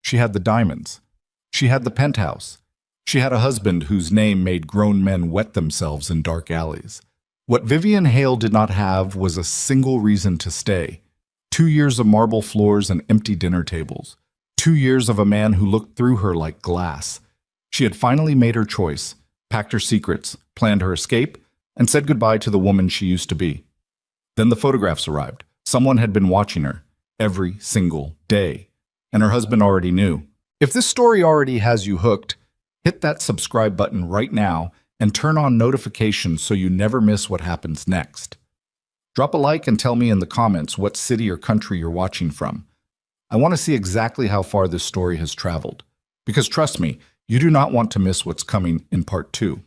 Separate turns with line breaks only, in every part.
She had the diamonds. She had the penthouse. She had a husband whose name made grown men wet themselves in dark alleys. What Vivian Hale did not have was a single reason to stay. 2 years of marble floors and empty dinner tables. 2 years of a man who looked through her like glass. She had finally made her choice, packed her secrets, planned her escape, and said goodbye to the woman she used to be. Then the photographs arrived. Someone had been watching her every single day, and her husband already knew. If this story already has you hooked, hit that subscribe button right now and turn on notifications so you never miss what happens next. Drop a like and tell me in the comments what city or country you're watching from. I want to see exactly how far this story has traveled. Because trust me, you do not want to miss what's coming in part 2.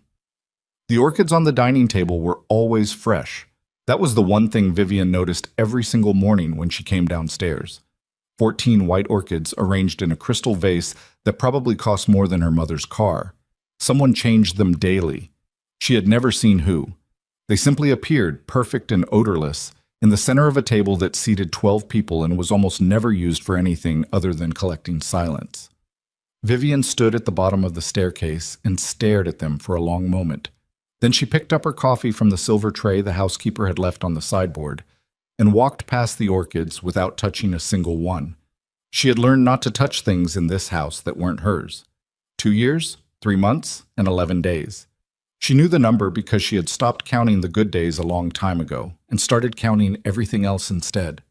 The orchids on the dining table were always fresh. That was the one thing Vivian noticed every single morning when she came downstairs. 14 white orchids arranged in a crystal vase that probably cost more than her mother's car. Someone changed them daily. She had never seen who. They simply appeared, perfect and odorless, in the center of a table that seated 12 people and was almost never used for anything other than collecting silence. Vivian stood at the bottom of the staircase and stared at them for a long moment. Then she picked up her coffee from the silver tray the housekeeper had left on the sideboard and walked past the orchids without touching a single one. She had learned not to touch things in this house that weren't hers. 2 years, 3 months, and 11 days. She knew the number because she had stopped counting the good days a long time ago and started counting everything else instead.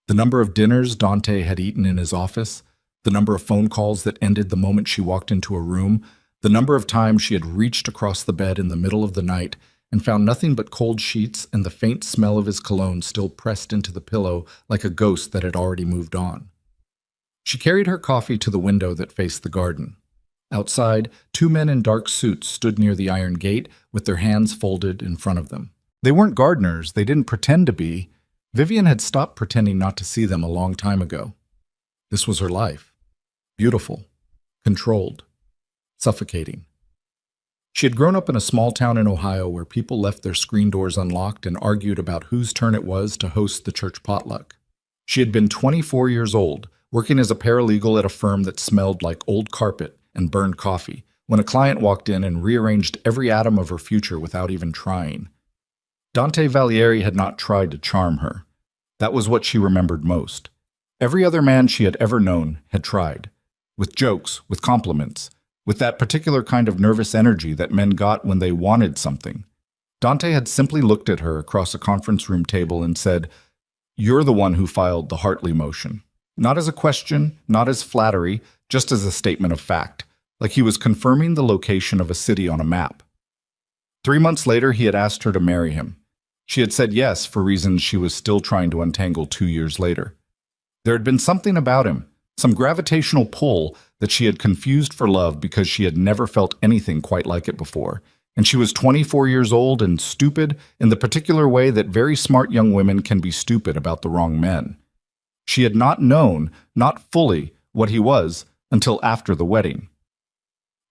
The number of dinners Dante had eaten in his office, the number of phone calls that ended the moment she walked into a room, the number of times she had reached across the bed in the middle of the night and found nothing but cold sheets and the faint smell of his cologne still pressed into the pillow like a ghost that had already moved on. She carried her coffee to the window that faced the garden. Outside, 2 men in dark suits stood near the iron gate with their hands folded in front of them. They weren't gardeners, they didn't pretend to be. Vivian had stopped pretending not to see them a long time ago. This was her life. Beautiful, controlled, suffocating. She had grown up in a small town in Ohio where people left their screen doors unlocked and argued about whose turn it was to host the church potluck. She had been 24 years old, working as a paralegal at a firm that smelled like old carpet and burned coffee, when a client walked in and rearranged every atom of her future without even trying. Dante Valieri had not tried to charm her. That was what she remembered most. Every other man she had ever known had tried. With jokes, with compliments, with that particular kind of nervous energy that men got when they wanted something. Dante had simply looked at her across a conference room table and said, "You're the one who filed the Hartley motion." Not as a question, not as flattery, just as a statement of fact, like he was confirming the location of a city on a map. 3 months later, he had asked her to marry him. She had said yes for reasons she was still trying to untangle 2 years later. There had been something about him, some gravitational pull that she had confused for love because she had never felt anything quite like it before, and she was 24 years old and stupid in the particular way that very smart young women can be stupid about the wrong men. She had not known, not fully, what he was until after the wedding.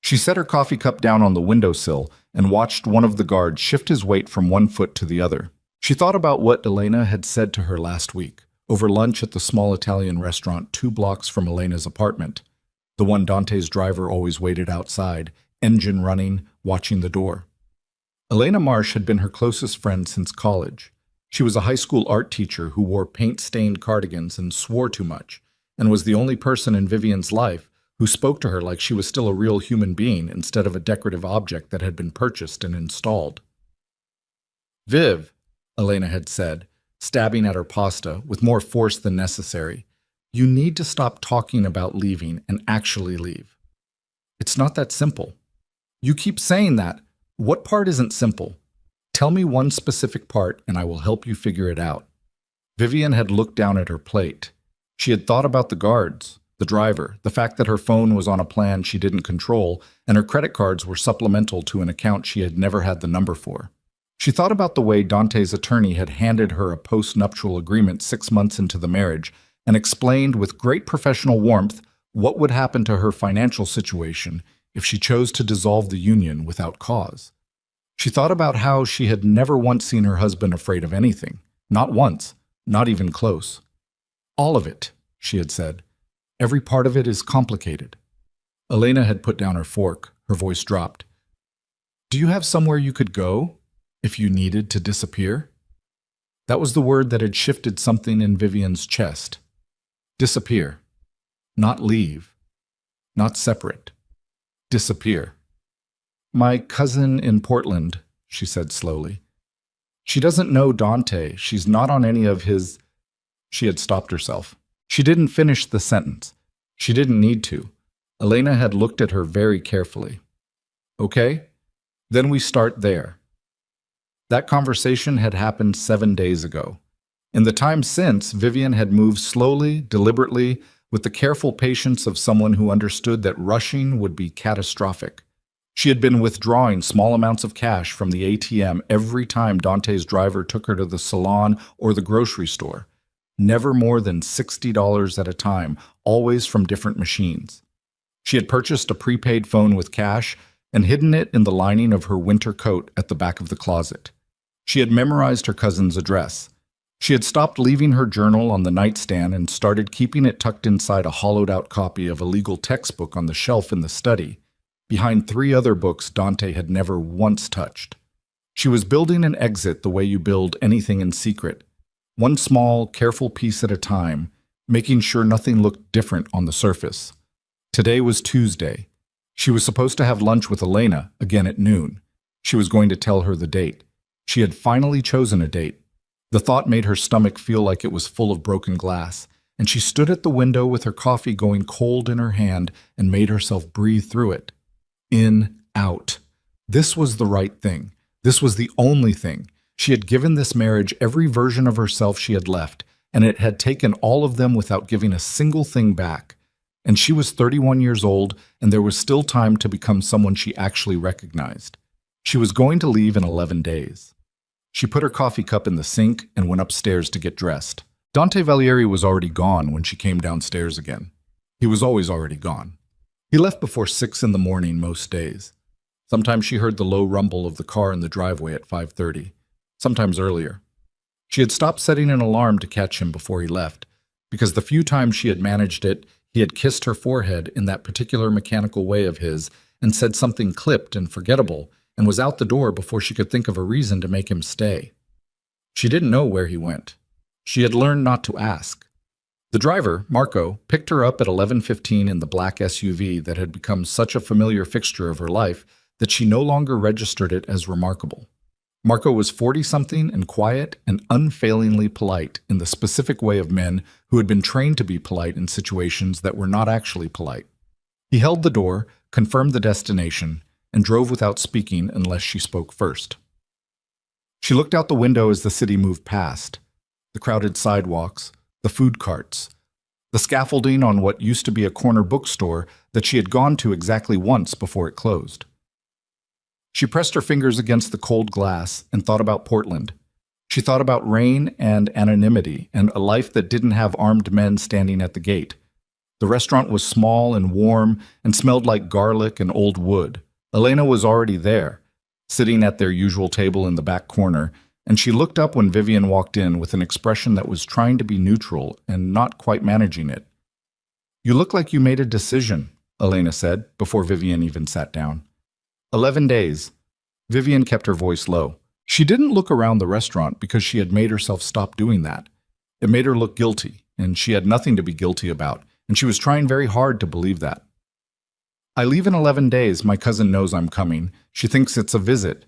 She set her coffee cup down on the windowsill and watched one of the guards shift his weight from one foot to the other. She thought about what Elena had said to her last week, over lunch at the small Italian restaurant 2 blocks from Elena's apartment, the one Dante's driver always waited outside, engine running, watching the door. Elena Marsh had been her closest friend since college. She was a high school art teacher who wore paint-stained cardigans and swore too much, and was the only person in Vivian's life who spoke to her like she was still a real human being instead of a decorative object that had been purchased and installed. "Viv," Elena had said, stabbing at her pasta with more force than necessary, "you need to stop talking about leaving and actually leave. It's not that simple. You keep saying that. What part isn't simple? Tell me one specific part and I will help you figure it out." Vivian had looked down at her plate. She had thought about the guards, the driver, the fact that her phone was on a plan she didn't control, and her credit cards were supplemental to an account she had never had the number for. She thought about the way Dante's attorney had handed her a post-nuptial agreement 6 months into the marriage and explained with great professional warmth what would happen to her financial situation if she chose to dissolve the union without cause. She thought about how she had never once seen her husband afraid of anything. Not once, not even close. "All of it," she had said. Every part of it is complicated. Elena had put down her fork. Her voice dropped. Do you have somewhere you could go if you needed to disappear? That was the word that had shifted something in Vivian's chest. Disappear. Not leave. Not separate. Disappear. My cousin in Portland, she said slowly. She doesn't know Dante. She's not on any of his... She had stopped herself. She didn't finish the sentence. She didn't need to. Elena had looked at her very carefully. Okay, then we start there. That conversation had happened 7 days ago. In the time since, Vivian had moved slowly, deliberately, with the careful patience of someone who understood that rushing would be catastrophic. She had been withdrawing small amounts of cash from the ATM every time Dante's driver took her to the salon or the grocery store. Never more than $60 at a time, always from different machines. She had purchased a prepaid phone with cash and hidden it in the lining of her winter coat at the back of the closet. She had memorized her cousin's address. She had stopped leaving her journal on the nightstand and started keeping it tucked inside a hollowed-out copy of a legal textbook on the shelf in the study, behind 3 other books Dante had never once touched. She was building an exit the way you build anything in secret, one small, careful piece at a time, making sure nothing looked different on the surface. Today was Tuesday. She was supposed to have lunch with Elena, again at noon. She was going to tell her the date. She had finally chosen a date. The thought made her stomach feel like it was full of broken glass, and she stood at the window with her coffee going cold in her hand and made herself breathe through it. In, out. This was the right thing. This was the only thing. She had given this marriage every version of herself she had left, and it had taken all of them without giving a single thing back. And she was 31 years old, and there was still time to become someone she actually recognized. She was going to leave in 11 days. She put her coffee cup in the sink and went upstairs to get dressed. Dante Valieri was already gone when she came downstairs again. He was always already gone. He left before 6 in the morning most days. Sometimes she heard the low rumble of the car in the driveway at 5:30, sometimes earlier. She had stopped setting an alarm to catch him before he left, because the few times she had managed it, he had kissed her forehead in that particular mechanical way of his and said something clipped and forgettable and was out the door before she could think of a reason to make him stay. She didn't know where he went. She had learned not to ask. The driver, Marco, picked her up at 11:15 in the black SUV that had become such a familiar fixture of her life that she no longer registered it as remarkable. Marco was 40-something and quiet and unfailingly polite in the specific way of men who had been trained to be polite in situations that were not actually polite. He held the door, confirmed the destination, and drove without speaking unless she spoke first. She looked out the window as the city moved past. The crowded sidewalks, the food carts, the scaffolding on what used to be a corner bookstore that she had gone to exactly once before it closed. She pressed her fingers against the cold glass and thought about Portland. She thought about rain and anonymity and a life that didn't have armed men standing at the gate. The restaurant was small and warm and smelled like garlic and old wood. Elena was already there, sitting at their usual table in the back corner, and she looked up when Vivian walked in with an expression that was trying to be neutral and not quite managing it. "You look like you made a decision," Elena said, before Vivian even sat down. 11 days. Vivian kept her voice low. She didn't look around the restaurant because she had made herself stop doing that. It made her look guilty, and she had nothing to be guilty about, and she was trying very hard to believe that. "I leave in 11 days. My cousin knows I'm coming. She thinks it's a visit."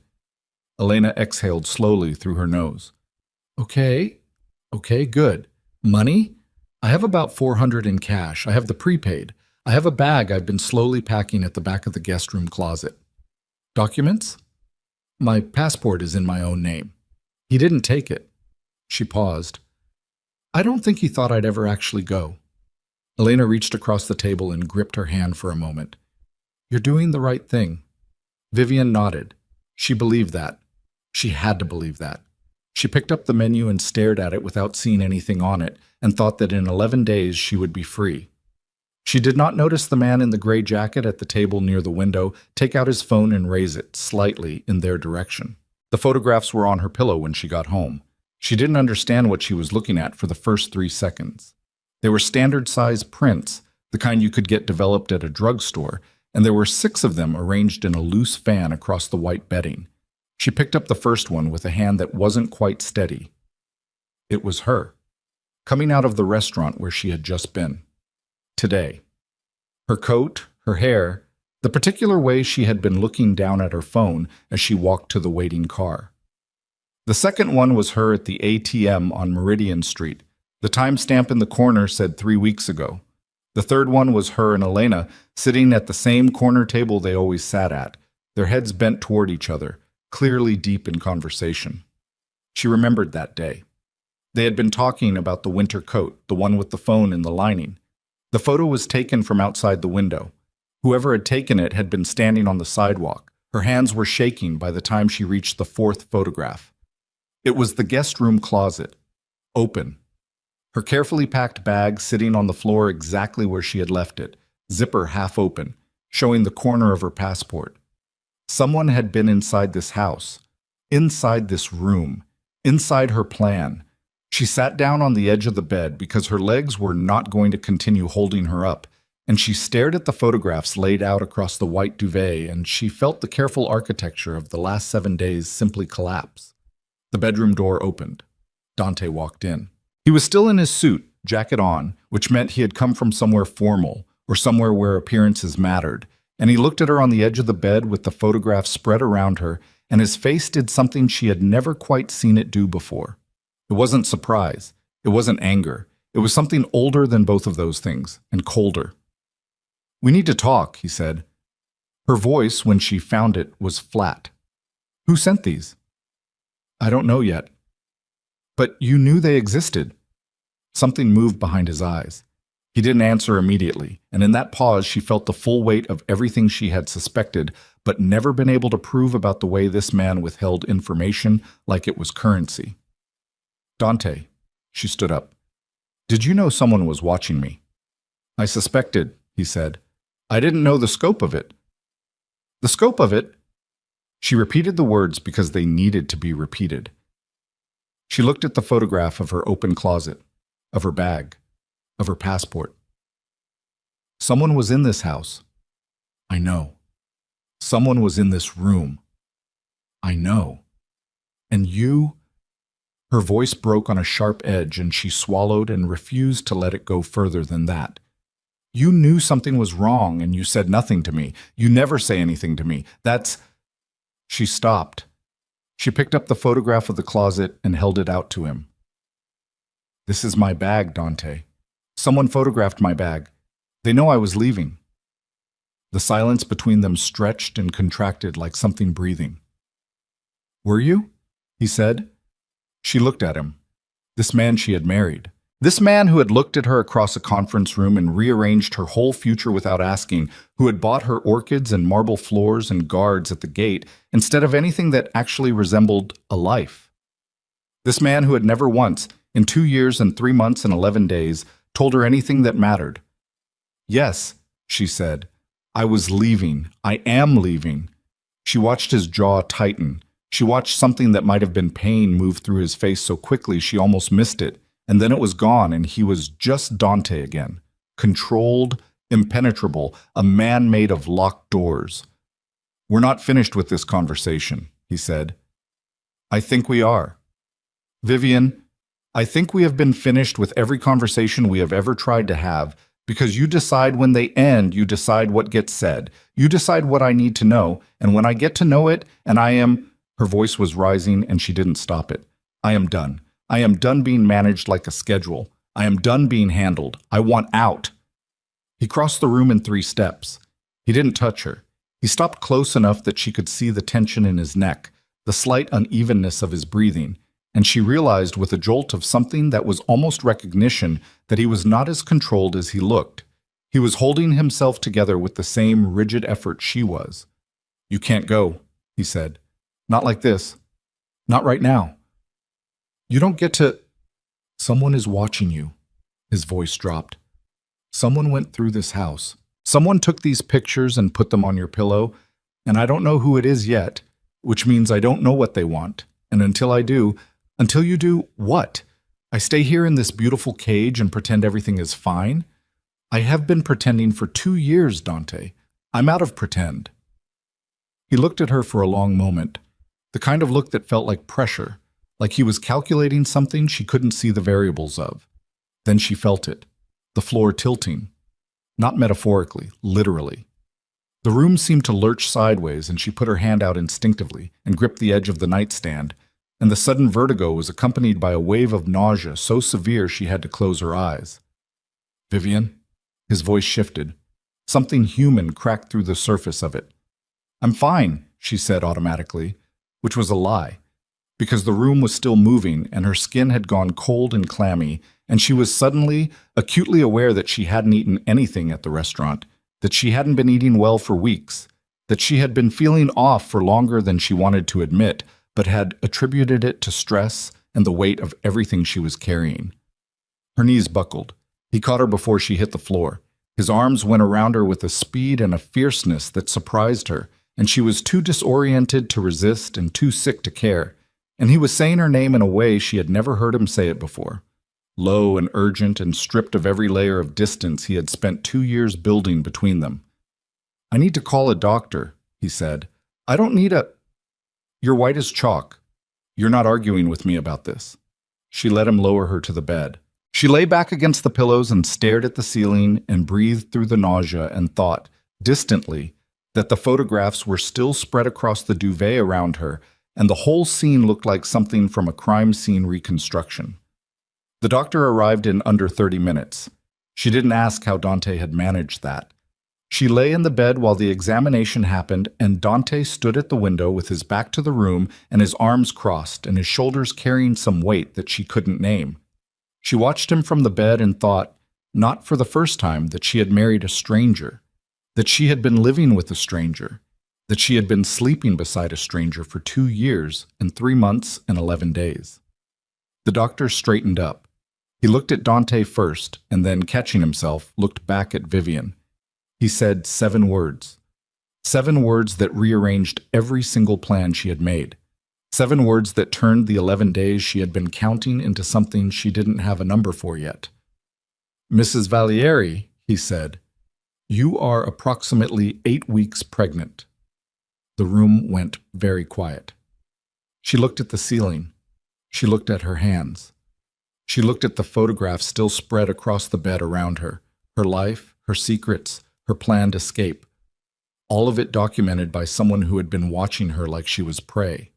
Elena exhaled slowly through her nose. Okay, good. Money? I have about $400 in cash. I have the prepaid. I have a bag I've been slowly packing at the back of the guest room closet. Documents? My passport is in my own name. He didn't take it. She paused. I don't think he thought I'd ever actually go. Elena reached across the table and gripped her hand for a moment. You're doing the right thing. Vivian nodded. She believed that. She had to believe that. She picked up the menu and stared at it without seeing anything on it, and thought that in 11 days she would be free. She did not notice the man in the gray jacket at the table near the window take out his phone and raise it slightly in their direction. The photographs were on her pillow when she got home. She didn't understand what she was looking at for the first 3 seconds. They were standard-size prints, the kind you could get developed at a drugstore, and there were 6 of them arranged in a loose fan across the white bedding. She picked up the first one with a hand that wasn't quite steady. It was her, coming out of the restaurant where she had just been. Today. Her coat, her hair, the particular way she had been looking down at her phone as she walked to the waiting car. The second one was her at the ATM on Meridian Street. The timestamp in the corner said 3 weeks ago. The third one was her and Elena sitting at the same corner table they always sat at, their heads bent toward each other, clearly deep in conversation. She remembered that day. They had been talking about the winter coat, the one with the phone in the lining. The photo was taken from outside the window. Whoever had taken it had been standing on the sidewalk. Her hands were shaking by the time she reached the 4th photograph. It was the guest room closet, open. Her carefully packed bag sitting on the floor exactly where she had left it, zipper half open, showing the corner of her passport. Someone had been inside this house, inside this room, inside her plan. She sat down on the edge of the bed because her legs were not going to continue holding her up, and she stared at the photographs laid out across the white duvet, and she felt the careful architecture of the last 7 days simply collapse. The bedroom door opened. Dante walked in. He was still in his suit, jacket on, which meant he had come from somewhere formal, or somewhere where appearances mattered, and he looked at her on the edge of the bed with the photograph spread around her, and his face did something she had never quite seen it do before. It wasn't surprise. It wasn't anger. It was something older than both of those things, and colder. "We need to talk," he said. Her voice, when she found it, was flat. "Who sent these?" "I don't know yet." "But you knew they existed." Something moved behind his eyes. He didn't answer immediately, and in that pause she felt the full weight of everything she had suspected but never been able to prove about the way this man withheld information like it was currency. "Dante," she stood up. "Did you know someone was watching me?" "I suspected," he said. "I didn't know the scope of it." "The scope of it?" She repeated the words because they needed to be repeated. She looked at the photograph of her open closet, of her bag, of her passport. "Someone was in this house." "I know." "Someone was in this room." "I know." "And you—" Her voice broke on a sharp edge, and she swallowed and refused to let it go further than that. "You knew something was wrong, and you said nothing to me. You never say anything to me. That's—" She stopped. She picked up the photograph of the closet and held it out to him. "This is my bag, Dante. Someone photographed my bag. They know I was leaving." The silence between them stretched and contracted like something breathing. "Were you?" he said. She looked at him. This man she had married. This man who had looked at her across a conference room and rearranged her whole future without asking, who had bought her orchids and marble floors and guards at the gate instead of anything that actually resembled a life. This man who had never once, in 2 years and 3 months and 11 days, told her anything that mattered. "Yes," she said. "I was leaving. I am leaving." She watched his jaw tighten. She watched something that might have been pain move through his face so quickly she almost missed it, and then it was gone and he was just Dante again. Controlled, impenetrable, a man made of locked doors. "We're not finished with this conversation," he said. "I think we are. Vivian, I think we have been finished with every conversation we have ever tried to have, because you decide when they end, you decide what gets said. You decide what I need to know, and when I get to know it, and I am—" Her voice was rising, and she didn't stop it. "I am done. I am done being managed like a schedule. I am done being handled. I want out." He crossed the room in 3 steps. He didn't touch her. He stopped close enough that she could see the tension in his neck, the slight unevenness of his breathing, and she realized with a jolt of something that was almost recognition that he was not as controlled as he looked. He was holding himself together with the same rigid effort she was. "You can't go," he said. "Not like this. Not right now. You don't get to—" "Someone is watching you." His voice dropped. "Someone went through this house. Someone took these pictures and put them on your pillow, and I don't know who it is yet, which means I don't know what they want. And until I do, until you do what? I stay here in this beautiful cage and pretend everything is fine? I have been pretending for 2 years, Dante. I'm out of pretend. He looked at her for a long moment, the kind of look that felt like pressure, like he was calculating something she couldn't see the variables of. Then she felt it, the floor tilting. Not metaphorically, literally. The room seemed to lurch sideways, and she put her hand out instinctively and gripped the edge of the nightstand, and the sudden vertigo was accompanied by a wave of nausea so severe she had to close her eyes. Vivian? His voice shifted. Something human cracked through the surface of it. I'm fine, she said automatically, which was a lie, because the room was still moving and her skin had gone cold and clammy, and she was suddenly, acutely aware that she hadn't eaten anything at the restaurant, that she hadn't been eating well for weeks, that she had been feeling off for longer than she wanted to admit, but had attributed it to stress and the weight of everything she was carrying. Her knees buckled. He caught her before she hit the floor. His arms went around her with a speed and a fierceness that surprised her, and she was too disoriented to resist and too sick to care, and he was saying her name in a way she had never heard him say it before. Low and urgent and stripped of every layer of distance he had spent 2 years building between them. I need to call a doctor, he said. I don't need a... You're white as chalk. You're not arguing with me about this. She let him lower her to the bed. She lay back against the pillows and stared at the ceiling and breathed through the nausea and thought, distantly, that the photographs were still spread across the duvet around her, and the whole scene looked like something from a crime scene reconstruction. The doctor arrived in under 30 minutes. She didn't ask how Dante had managed that. She lay in the bed while the examination happened, and Dante stood at the window with his back to the room and his arms crossed and his shoulders carrying some weight that she couldn't name. She watched him from the bed and thought, not for the first time, that she had married a stranger, that she had been living with a stranger, that she had been sleeping beside a stranger for 2 years and 3 months and 11 days. The doctor straightened up. He looked at Dante first, and then, catching himself, looked back at Vivian. He said 7 words. 7 words that rearranged every single plan she had made. 7 words that turned the 11 days she had been counting into something she didn't have a number for yet. Mrs. Valieri, he said, you are approximately 8 weeks pregnant. The room went very quiet. She looked at the ceiling. She looked at her hands. She looked at the photographs still spread across the bed around her, her life, her secrets, her planned escape, all of it documented by someone who had been watching her like she was prey.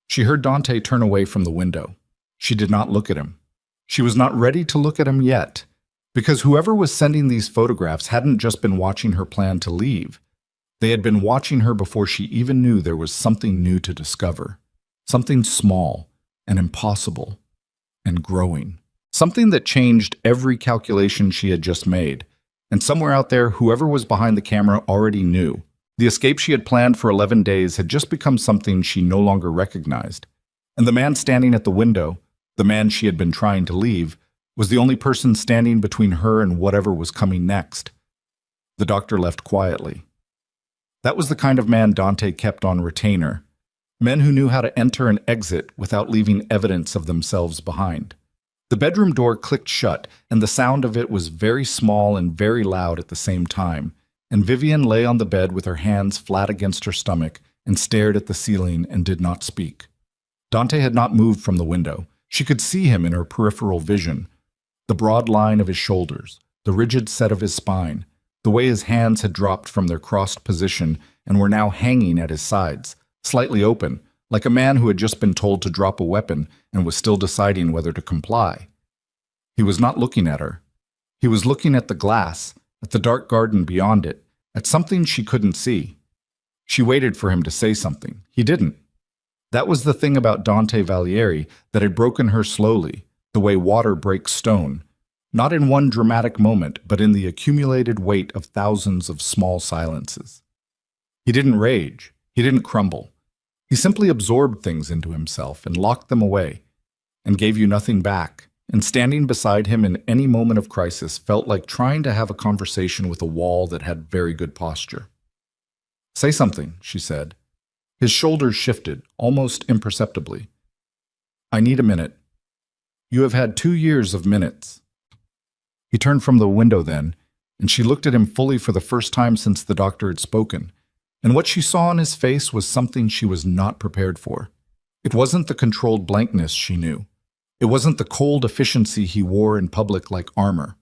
She heard Dante turn away from the window. She did not look at him. She was not ready to look at him yet, because whoever was sending these photographs hadn't just been watching her plan to leave. They had been watching her before she even knew there was something new to discover, something small and impossible and growing, something that changed every calculation she had just made. And somewhere out there, whoever was behind the camera already knew. The escape she had planned for 11 days had just become something she no longer recognized. And the man standing at the window, the man she had been trying to leave, was the only person standing between her and whatever was coming next. The doctor left quietly. That was the kind of man Dante kept on retainer. Men who knew how to enter and exit without leaving evidence of themselves behind. The bedroom door clicked shut, and the sound of it was very small and very loud at the same time, and Vivian lay on the bed with her hands flat against her stomach and stared at the ceiling and did not speak. Dante had not moved from the window. She could see him in her peripheral vision. The broad line of his shoulders, the rigid set of his spine, the way his hands had dropped from their crossed position and were now hanging at his sides, slightly open, like a man who had just been told to drop a weapon and was still deciding whether to comply. He was not looking at her. He was looking at the glass, at the dark garden beyond it, at something she couldn't see. She waited for him to say something. He didn't. That was the thing about Dante Valieri that had broken her slowly, the way water breaks stone, not in one dramatic moment, but in the accumulated weight of thousands of small silences. He didn't rage. He didn't crumble. He simply absorbed things into himself and locked them away, and gave you nothing back. And standing beside him in any moment of crisis felt like trying to have a conversation with a wall that had very good posture. Say something, she said. His shoulders shifted, almost imperceptibly. I need a minute. You have had 2 years of minutes. He turned from the window then, and she looked at him fully for the first time since the doctor had spoken, and what she saw on his face was something she was not prepared for. It wasn't the controlled blankness she knew. It wasn't the cold efficiency he wore in public like armor.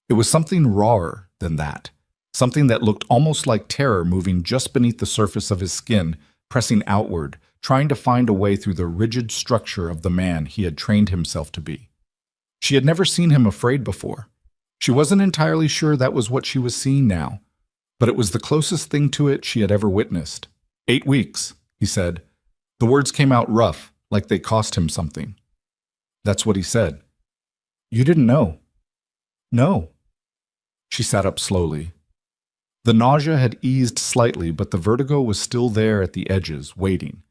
It was something rawer than that, something that looked almost like terror moving just beneath the surface of his skin, pressing outward, trying to find a way through the rigid structure of the man he had trained himself to be. She had never seen him afraid before. She wasn't entirely sure that was what she was seeing now, but it was the closest thing to it she had ever witnessed. 8 weeks, he said. The words came out rough, like they cost him something. That's what he said. You didn't know. No. She sat up slowly. The nausea had eased slightly, but the vertigo was still there at the edges, waiting.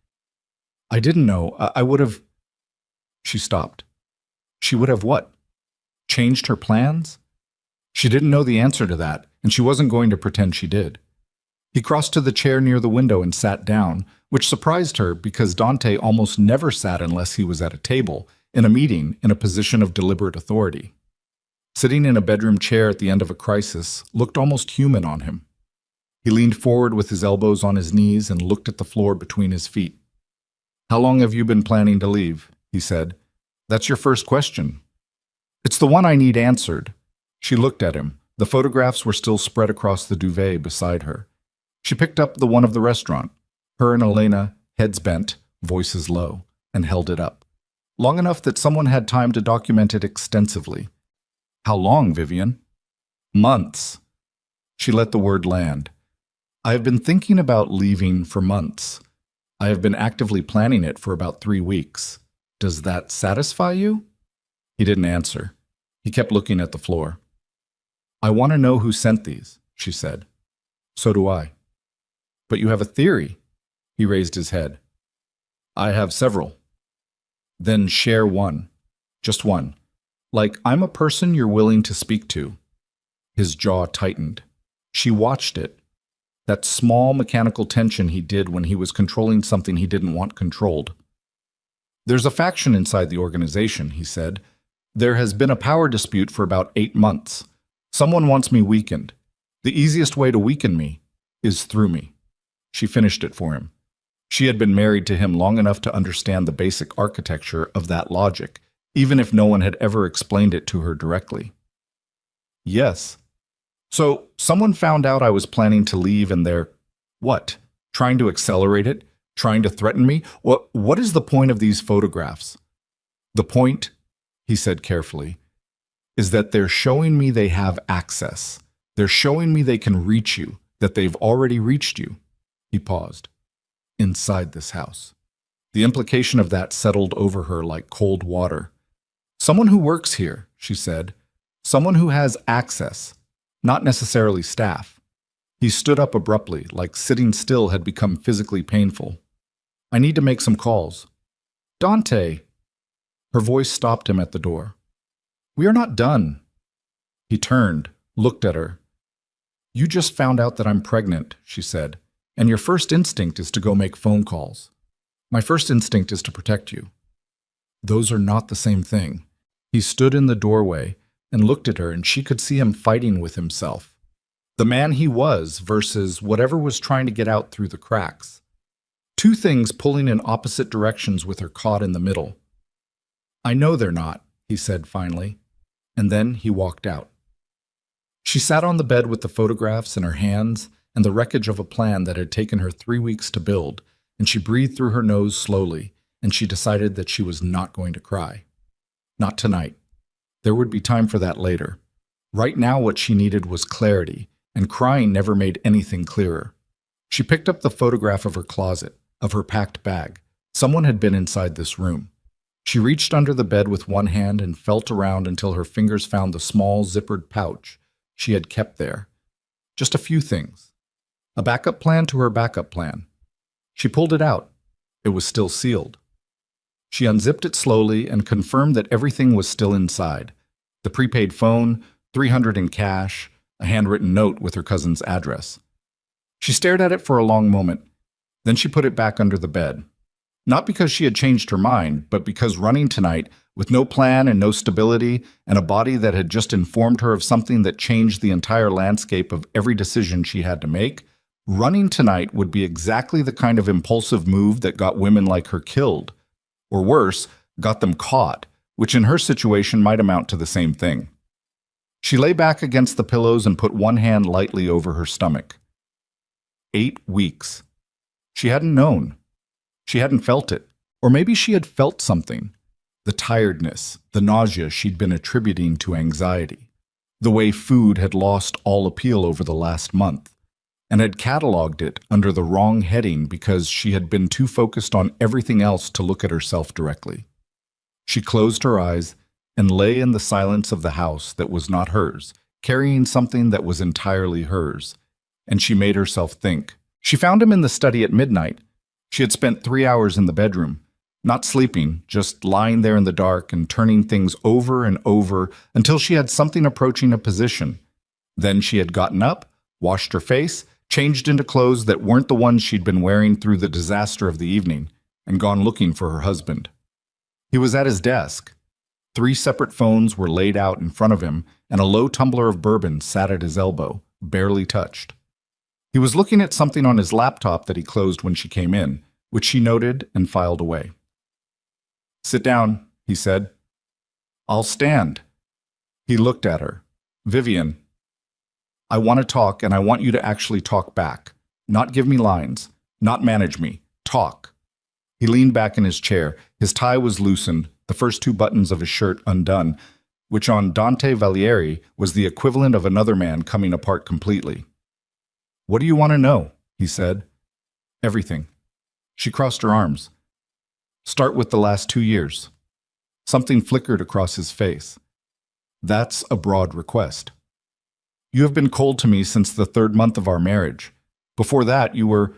I didn't know. I would have... She stopped. She would have what? Changed her plans? She didn't know the answer to that, and she wasn't going to pretend she did. He crossed to the chair near the window and sat down, which surprised her because Dante almost never sat unless he was at a table, in a meeting, in a position of deliberate authority. Sitting in a bedroom chair at the end of a crisis looked almost human on him. He leaned forward with his elbows on his knees and looked at the floor between his feet. How long have you been planning to leave? He said. That's your first question. It's the one I need answered. She looked at him. The photographs were still spread across the duvet beside her. She picked up the one of the restaurant, her and Elena, heads bent, voices low, and held it up. Long enough that someone had time to document it extensively. How long, Vivian? Months. She let the word land. I have been thinking about leaving for months. I have been actively planning it for about 3 weeks. Does that satisfy you? He didn't answer. He kept looking at the floor. I want to know who sent these, she said. So do I. But you have a theory. He raised his head. I have several. Then share one. Just one. Like I'm a person you're willing to speak to. His jaw tightened. She watched it. That small mechanical tension he did when he was controlling something he didn't want controlled. There's a faction inside the organization, he said. There has been a power dispute for about 8 months. Someone wants me weakened. The easiest way to weaken me is through me. She finished it for him. She had been married to him long enough to understand the basic architecture of that logic, even if no one had ever explained it to her directly. Yes. So, someone found out I was planning to leave and they're, what? Trying to accelerate it? Trying to threaten me? What is the point of these photographs? The point, he said carefully, is that they're showing me they have access. They're showing me they can reach you, that they've already reached you. He paused. Inside this house. The implication of that settled over her like cold water. Someone who works here, she said. Someone who has access. Not necessarily staff. He stood up abruptly, like sitting still had become physically painful. I need to make some calls. Dante! Her voice stopped him at the door. We are not done. He turned, looked at her. You just found out that I'm pregnant, she said, and your first instinct is to go make phone calls. My first instinct is to protect you. Those are not the same thing. He stood in the doorway and looked at her, and she could see him fighting with himself. The man he was versus whatever was trying to get out through the cracks. Two things pulling in opposite directions with her caught in the middle. I know they're not, he said finally, and then he walked out. She sat on the bed with the photographs in her hands and the wreckage of a plan that had taken her 3 weeks to build, and she breathed through her nose slowly, and she decided that she was not going to cry. Not tonight. There would be time for that later. Right now what she needed was clarity, and crying never made anything clearer. She picked up the photograph of her closet, of her packed bag. Someone had been inside this room. She reached under the bed with one hand and felt around until her fingers found the small zippered pouch she had kept there. Just a few things. A backup plan to her backup plan. She pulled it out. It was still sealed. She unzipped it slowly and confirmed that everything was still inside. The prepaid phone, $300 in cash, a handwritten note with her cousin's address. She stared at it for a long moment. Then she put it back under the bed. Not because she had changed her mind, but because running tonight, with no plan and no stability, and a body that had just informed her of something that changed the entire landscape of every decision she had to make, running tonight would be exactly the kind of impulsive move that got women like her killed. Or worse, got them caught, which in her situation might amount to the same thing. She lay back against the pillows and put one hand lightly over her stomach. 8 weeks. She hadn't known. She hadn't felt it. Or maybe she had felt something. The tiredness, the nausea she'd been attributing to anxiety. The way food had lost all appeal over the last month, and had cataloged it under the wrong heading because she had been too focused on everything else to look at herself directly. She closed her eyes and lay in the silence of the house that was not hers, carrying something that was entirely hers, and she made herself think. She found him in the study at midnight. She had spent 3 hours in the bedroom, not sleeping, just lying there in the dark and turning things over and over until she had something approaching a position. Then she had gotten up, washed her face, changed into clothes that weren't the ones she'd been wearing through the disaster of the evening, and gone looking for her husband. He was at his desk. 3 separate phones were laid out in front of him, and a low tumbler of bourbon sat at his elbow, barely touched. He was looking at something on his laptop that he closed when she came in, which she noted and filed away. "Sit down," he said. "I'll stand." He looked at her. "Vivian, I want to talk, and I want you to actually talk back. Not give me lines. Not manage me. Talk." He leaned back in his chair. His tie was loosened, the first 2 buttons of his shirt undone, which on Dante Valieri was the equivalent of another man coming apart completely. "What do you want to know?" he said. "Everything." She crossed her arms. "Start with the last 2 years." Something flickered across his face. "That's a broad request. You have been cold to me since the 3rd month of our marriage. Before that, you were—"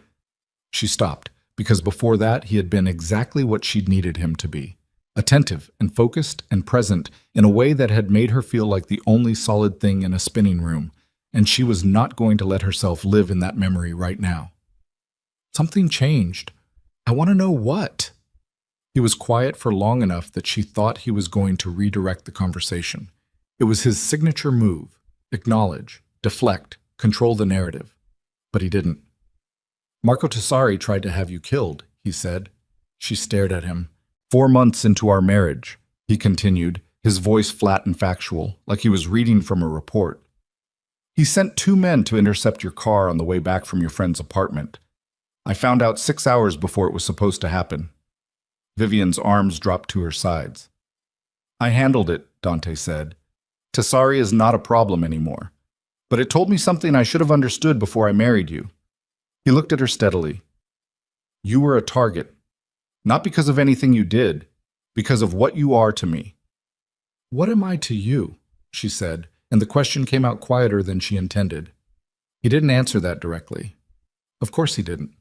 She stopped, because before that he had been exactly what she'd needed him to be. Attentive and focused and present in a way that had made her feel like the only solid thing in a spinning room, and she was not going to let herself live in that memory right now. "Something changed. I want to know what." He was quiet for long enough that she thought he was going to redirect the conversation. It was his signature move: acknowledge, deflect, control the narrative. But he didn't. "Marco Tessari tried to have you killed," he said. She stared at him. 4 months into our marriage," he continued, his voice flat and factual, like he was reading from a report. "He sent 2 men to intercept your car on the way back from your friend's apartment. I found out 6 hours before it was supposed to happen." Vivian's arms dropped to her sides. "I handled it," Dante said. "Tessari is not a problem anymore. But it told me something I should have understood before I married you." He looked at her steadily. "You were a target. Not because of anything you did, because of what you are to me." "What am I to you?" she said, and the question came out quieter than she intended. He didn't answer that directly. Of course he didn't.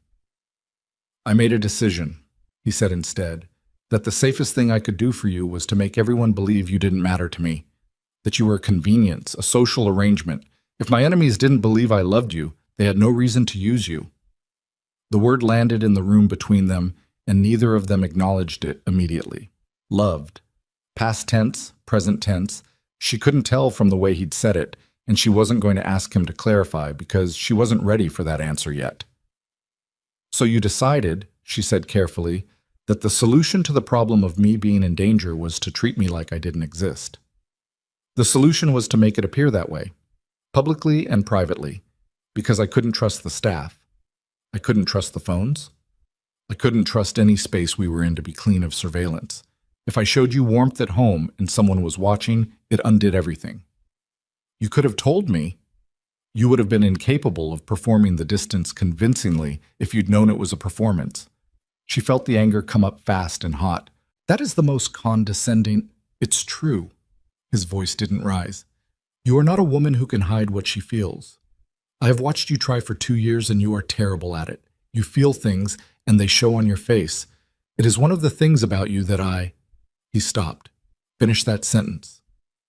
"I made a decision," he said instead, "that the safest thing I could do for you was to make everyone believe you didn't matter to me, that you were a convenience, a social arrangement. If my enemies didn't believe I loved you, they had no reason to use you." The word landed in the room between them, and neither of them acknowledged it immediately. Loved. Past tense, present tense. She couldn't tell from the way he'd said it, and she wasn't going to ask him to clarify because she wasn't ready for that answer yet. "So you decided," she said carefully, "that the solution to the problem of me being in danger was to treat me like I didn't exist. The solution was to make it appear that way, publicly and privately, because I couldn't trust the staff. I couldn't trust the phones. I couldn't trust any space we were in to be clean of surveillance. If I showed you warmth at home and someone was watching, it undid everything. You could have told me. You would have been incapable of performing the distance convincingly if you'd known it was a performance." She felt the anger come up fast and hot. "That is the most condescending—" "It's true." His voice didn't rise. "You are not a woman who can hide what she feels. I have watched you try for 2 years and you are terrible at it. You feel things and they show on your face. It is one of the things about you that I—" He stopped. "Finish that sentence."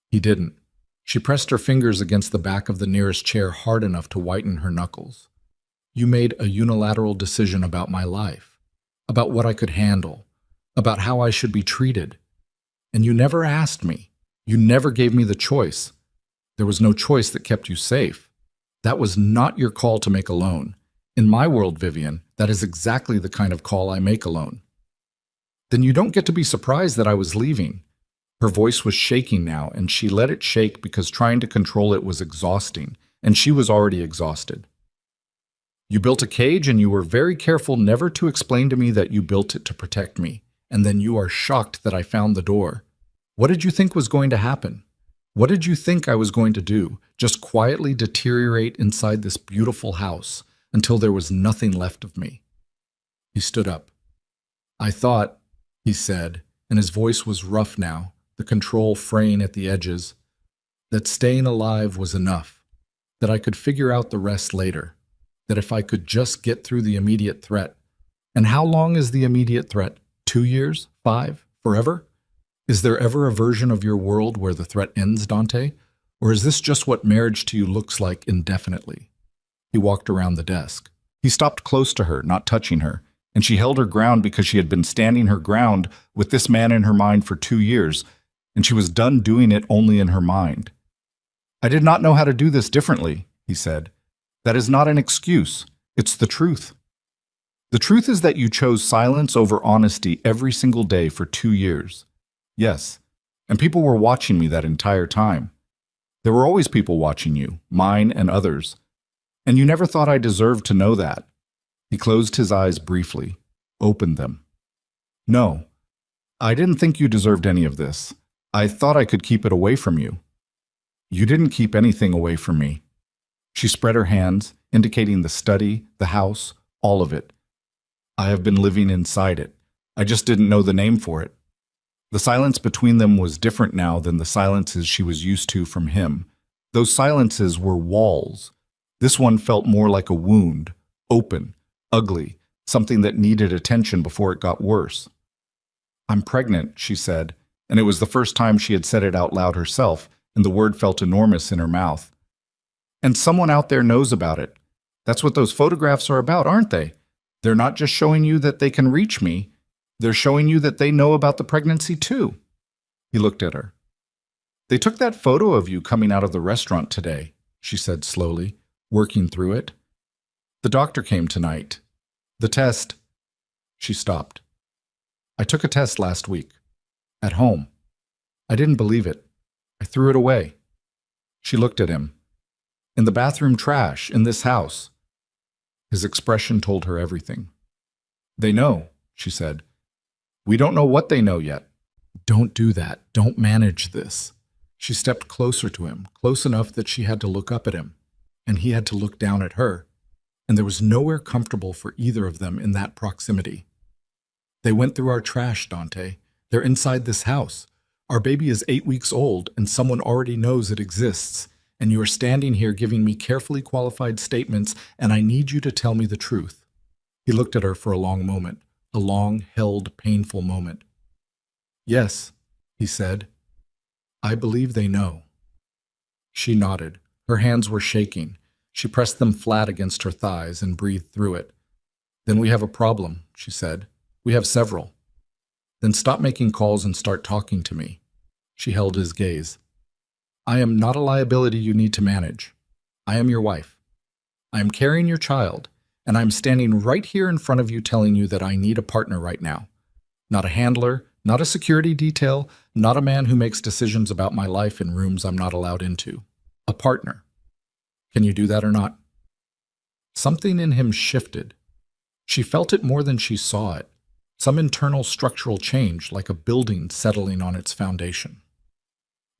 He didn't. She pressed her fingers against the back of the nearest chair hard enough to whiten her knuckles. "You made a unilateral decision about my life. about what I could handle, about how I should be treated. And you never asked me. You never gave me the choice. There was no choice that kept you safe. That was not your call to make alone. In my world, Vivian, that is exactly the kind of call I make alone. Then you don't get to be surprised that I was leaving. Her voice was shaking now, and she let it shake because trying to control it was exhausting, and she was already exhausted. You built a cage, and you were very careful never to explain to me that you built it to protect me, and then you are shocked that I found the door. What did you think was going to happen? What did you think I was going to do? Just quietly deteriorate inside this beautiful house until there was nothing left of me? He stood up. I thought, he said, and his voice was rough now, the control fraying at the edges, that staying alive was enough, that I could figure out the rest later, that if I could just get through the immediate threat. And how long is the immediate threat? 2 years? 5? Forever? Is there ever a version of your world where the threat ends, Dante? Or is this just what marriage to you looks like indefinitely? He walked around the desk. He stopped close to her, not touching her, and she held her ground because she had been standing her ground with this man in her mind for 2 years, and she was done doing it only in her mind. I did not know how to do this differently, he said. That is not an excuse. It's the truth. The truth is that you chose silence over honesty every single day for 2 years. Yes, and people were watching me that entire time. There were always people watching you, mine and others. And you never thought I deserved to know that. He closed his eyes briefly, opened them. No, I didn't think you deserved any of this. I thought I could keep it away from you. You didn't keep anything away from me. She spread her hands, indicating the study, the house, all of it. I have been living inside it. I just didn't know the name for it. The silence between them was different now than the silences she was used to from him. Those silences were walls. This one felt more like a wound, open, ugly, something that needed attention before it got worse. I'm pregnant, she said, and it was the first time she had said it out loud herself, and the word felt enormous in her mouth. And someone out there knows about it. That's what those photographs are about, aren't they? They're not just showing you that they can reach me. They're showing you that they know about the pregnancy too. He looked at her. They took that photo of you coming out of the restaurant today, she said slowly, working through it. The doctor came tonight. The test. She stopped. I took a test last week. At home. I didn't believe it. I threw it away. She looked at him. In the bathroom trash, in this house. His expression told her everything. They know, she said. We don't know what they know yet. Don't do that. Don't manage this. She stepped closer to him, close enough that she had to look up at him, and he had to look down at her, and there was nowhere comfortable for either of them in that proximity. They went through our trash, Dante. They're inside this house. Our baby is 8 weeks old, and someone already knows it exists, and you are standing here giving me carefully qualified statements, and I need you to tell me the truth. He looked at her for a long moment. A long-held, painful moment. Yes, he said. I believe they know. She nodded. Her hands were shaking. She pressed them flat against her thighs and breathed through it. Then we have a problem, she said. We have several. Then stop making calls and start talking to me. She held his gaze. I am not a liability you need to manage. I am your wife. I am carrying your child. And I'm standing right here in front of you telling you that I need a partner right now. Not a handler, not a security detail, not a man who makes decisions about my life in rooms I'm not allowed into. A partner. Can you do that or not? Something in him shifted. She felt it more than she saw it. Some internal structural change, like a building settling on its foundation.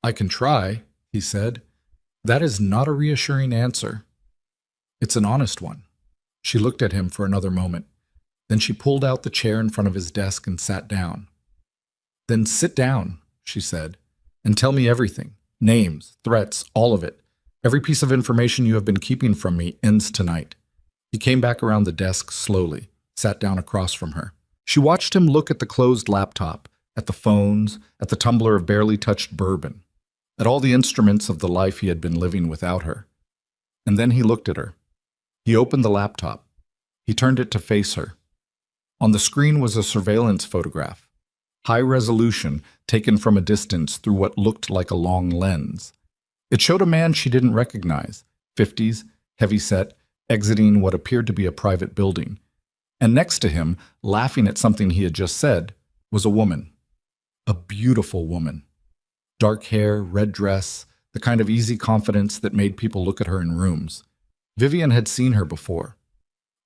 I can try, he said. That is not a reassuring answer. It's an honest one. She looked at him for another moment. Then she pulled out the chair in front of his desk and sat down. Then sit down, she said, and tell me everything. Names, threats, all of it. Every piece of information you have been keeping from me ends tonight. He came back around the desk slowly, sat down across from her. She watched him look at the closed laptop, at the phones, at the tumbler of barely touched bourbon, at all the instruments of the life he had been living without her. And then he looked at her. He opened the laptop. He turned it to face her. On the screen was a surveillance photograph, high resolution, taken from a distance through what looked like a long lens. It showed a man she didn't recognize, 50s, heavy-set, exiting what appeared to be a private building. And next to him, laughing at something he had just said, was a woman. A beautiful woman. Dark hair, red dress, the kind of easy confidence that made people look at her in rooms. Vivian had seen her before.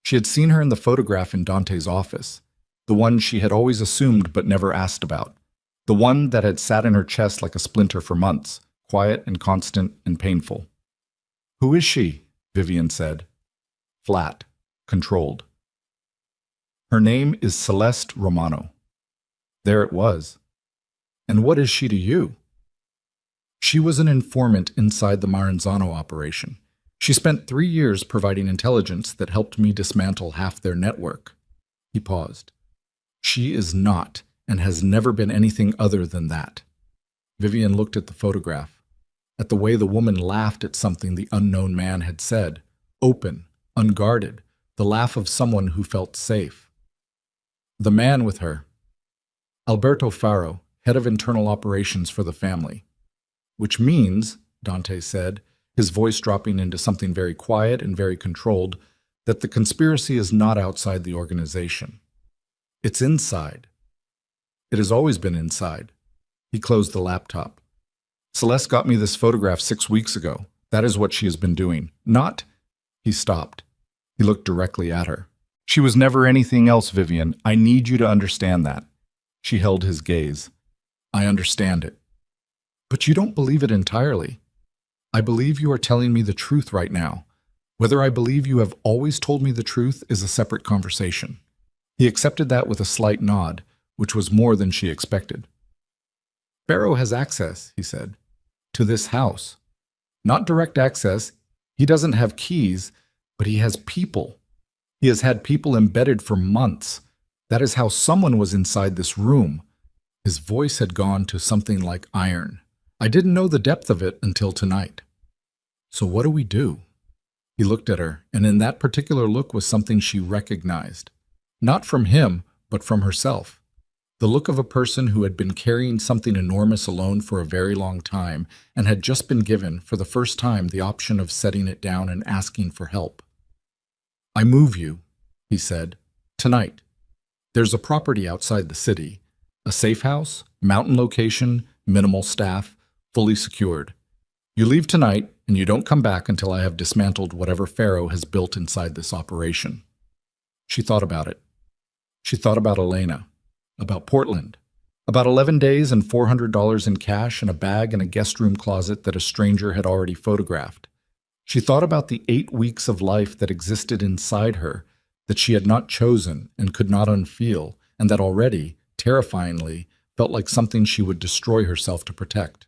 She had seen her in the photograph in Dante's office, the one she had always assumed but never asked about, the one that had sat in her chest like a splinter for months, quiet and constant and painful. "Who is she?" Vivian said. Flat, controlled. "Her name is Celeste Romano." There it was. "And what is she to you?" She was an informant inside the Maranzano operation. She spent 3 years providing intelligence that helped me dismantle half their network. He paused. "She is not, and has never been anything other than that." Vivian looked at the photograph, at the way the woman laughed at something the unknown man had said, open, unguarded, the laugh of someone who felt safe. The man with her, Alberto Faro, head of internal operations for the family. "Which means," Dante said, his voice dropping into something very quiet and very controlled, "that the conspiracy is not outside the organization. It's inside. It has always been inside." He closed the laptop. "Celeste got me this photograph 6 weeks ago. That is what she has been doing. Not—" He stopped. He looked directly at her. "She was never anything else, Vivian. I need you to understand that." She held his gaze. "I understand it. But you don't believe it entirely. I believe you are telling me the truth right now. Whether I believe you have always told me the truth is a separate conversation." He accepted that with a slight nod, which was more than she expected. "Barrow has access," he said, "to this house. Not direct access. He doesn't have keys, but he has people. He has had people embedded for months. That is how someone was inside this room." His voice had gone to something like iron. "I didn't know the depth of it until tonight." "So what do we do?" He looked at her, and in that particular look was something she recognized. Not from him, but from herself. The look of a person who had been carrying something enormous alone for a very long time and had just been given, for the first time, the option of setting it down and asking for help. "I move you," he said, "tonight. There's a property outside the city. A safe house, mountain location, minimal staff, fully secured. You leave tonight, and you don't come back until I have dismantled whatever Pharaoh has built inside this operation." She thought about it. She thought about Elena, about Portland, about 11 days and $400 in cash and a bag in a guest room closet that a stranger had already photographed. She thought about the 8 weeks of life that existed inside her, that she had not chosen and could not unfeel, and that already, terrifyingly, felt like something she would destroy herself to protect.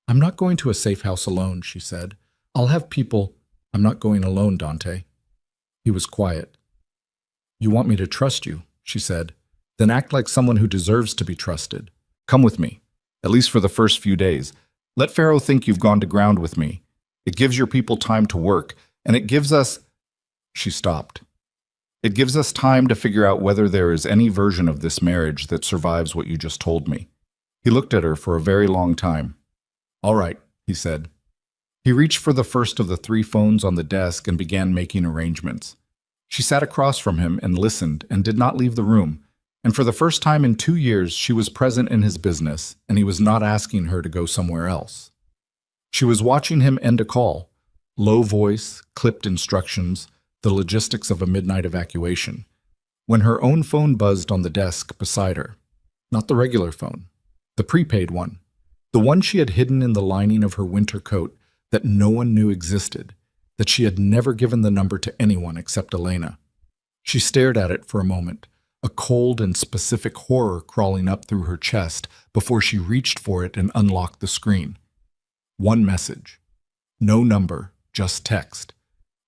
"I'm not going to a safe house alone," she said. "I'll have people—" "I'm not going alone, Dante." He was quiet. "You want me to trust you," she said. "Then act like someone who deserves to be trusted. Come with me, at least for the first few days. Let Pharaoh think you've gone to ground with me. It gives your people time to work, and it gives us—" She stopped. "It gives us time to figure out whether there is any version of this marriage that survives what you just told me." He looked at her for a very long time. "All right," he said. He reached for the first of the 3 phones on the desk and began making arrangements. She sat across from him and listened and did not leave the room, and for the first time in 2 years she was present in his business, and he was not asking her to go somewhere else. She was watching him end a call, low voice, clipped instructions, the logistics of a midnight evacuation, when her own phone buzzed on the desk beside her. Not the regular phone, the prepaid one, the one she had hidden in the lining of her winter coat that no one knew existed, that she had never given the number to anyone except Elena. She stared at it for a moment, a cold and specific horror crawling up through her chest before she reached for it and unlocked the screen. One message. No number, just text.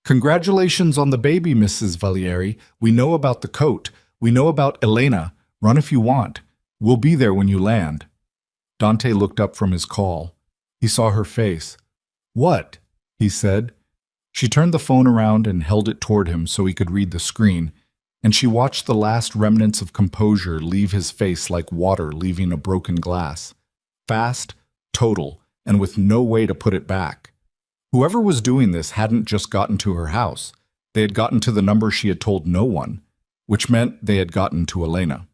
"Congratulations on the baby, Mrs. Valieri. We know about the coat. We know about Elena. Run if you want. We'll be there when you land." Dante looked up from his call. He saw her face. "What?" he said. She turned the phone around and held it toward him so he could read the screen. and she watched the last remnants of composure leave his face like water leaving a broken glass. Fast, total, and with no way to put it back. Whoever was doing this hadn't just gotten to her house. They had gotten to the number she had told no one, which meant they had gotten to Elena.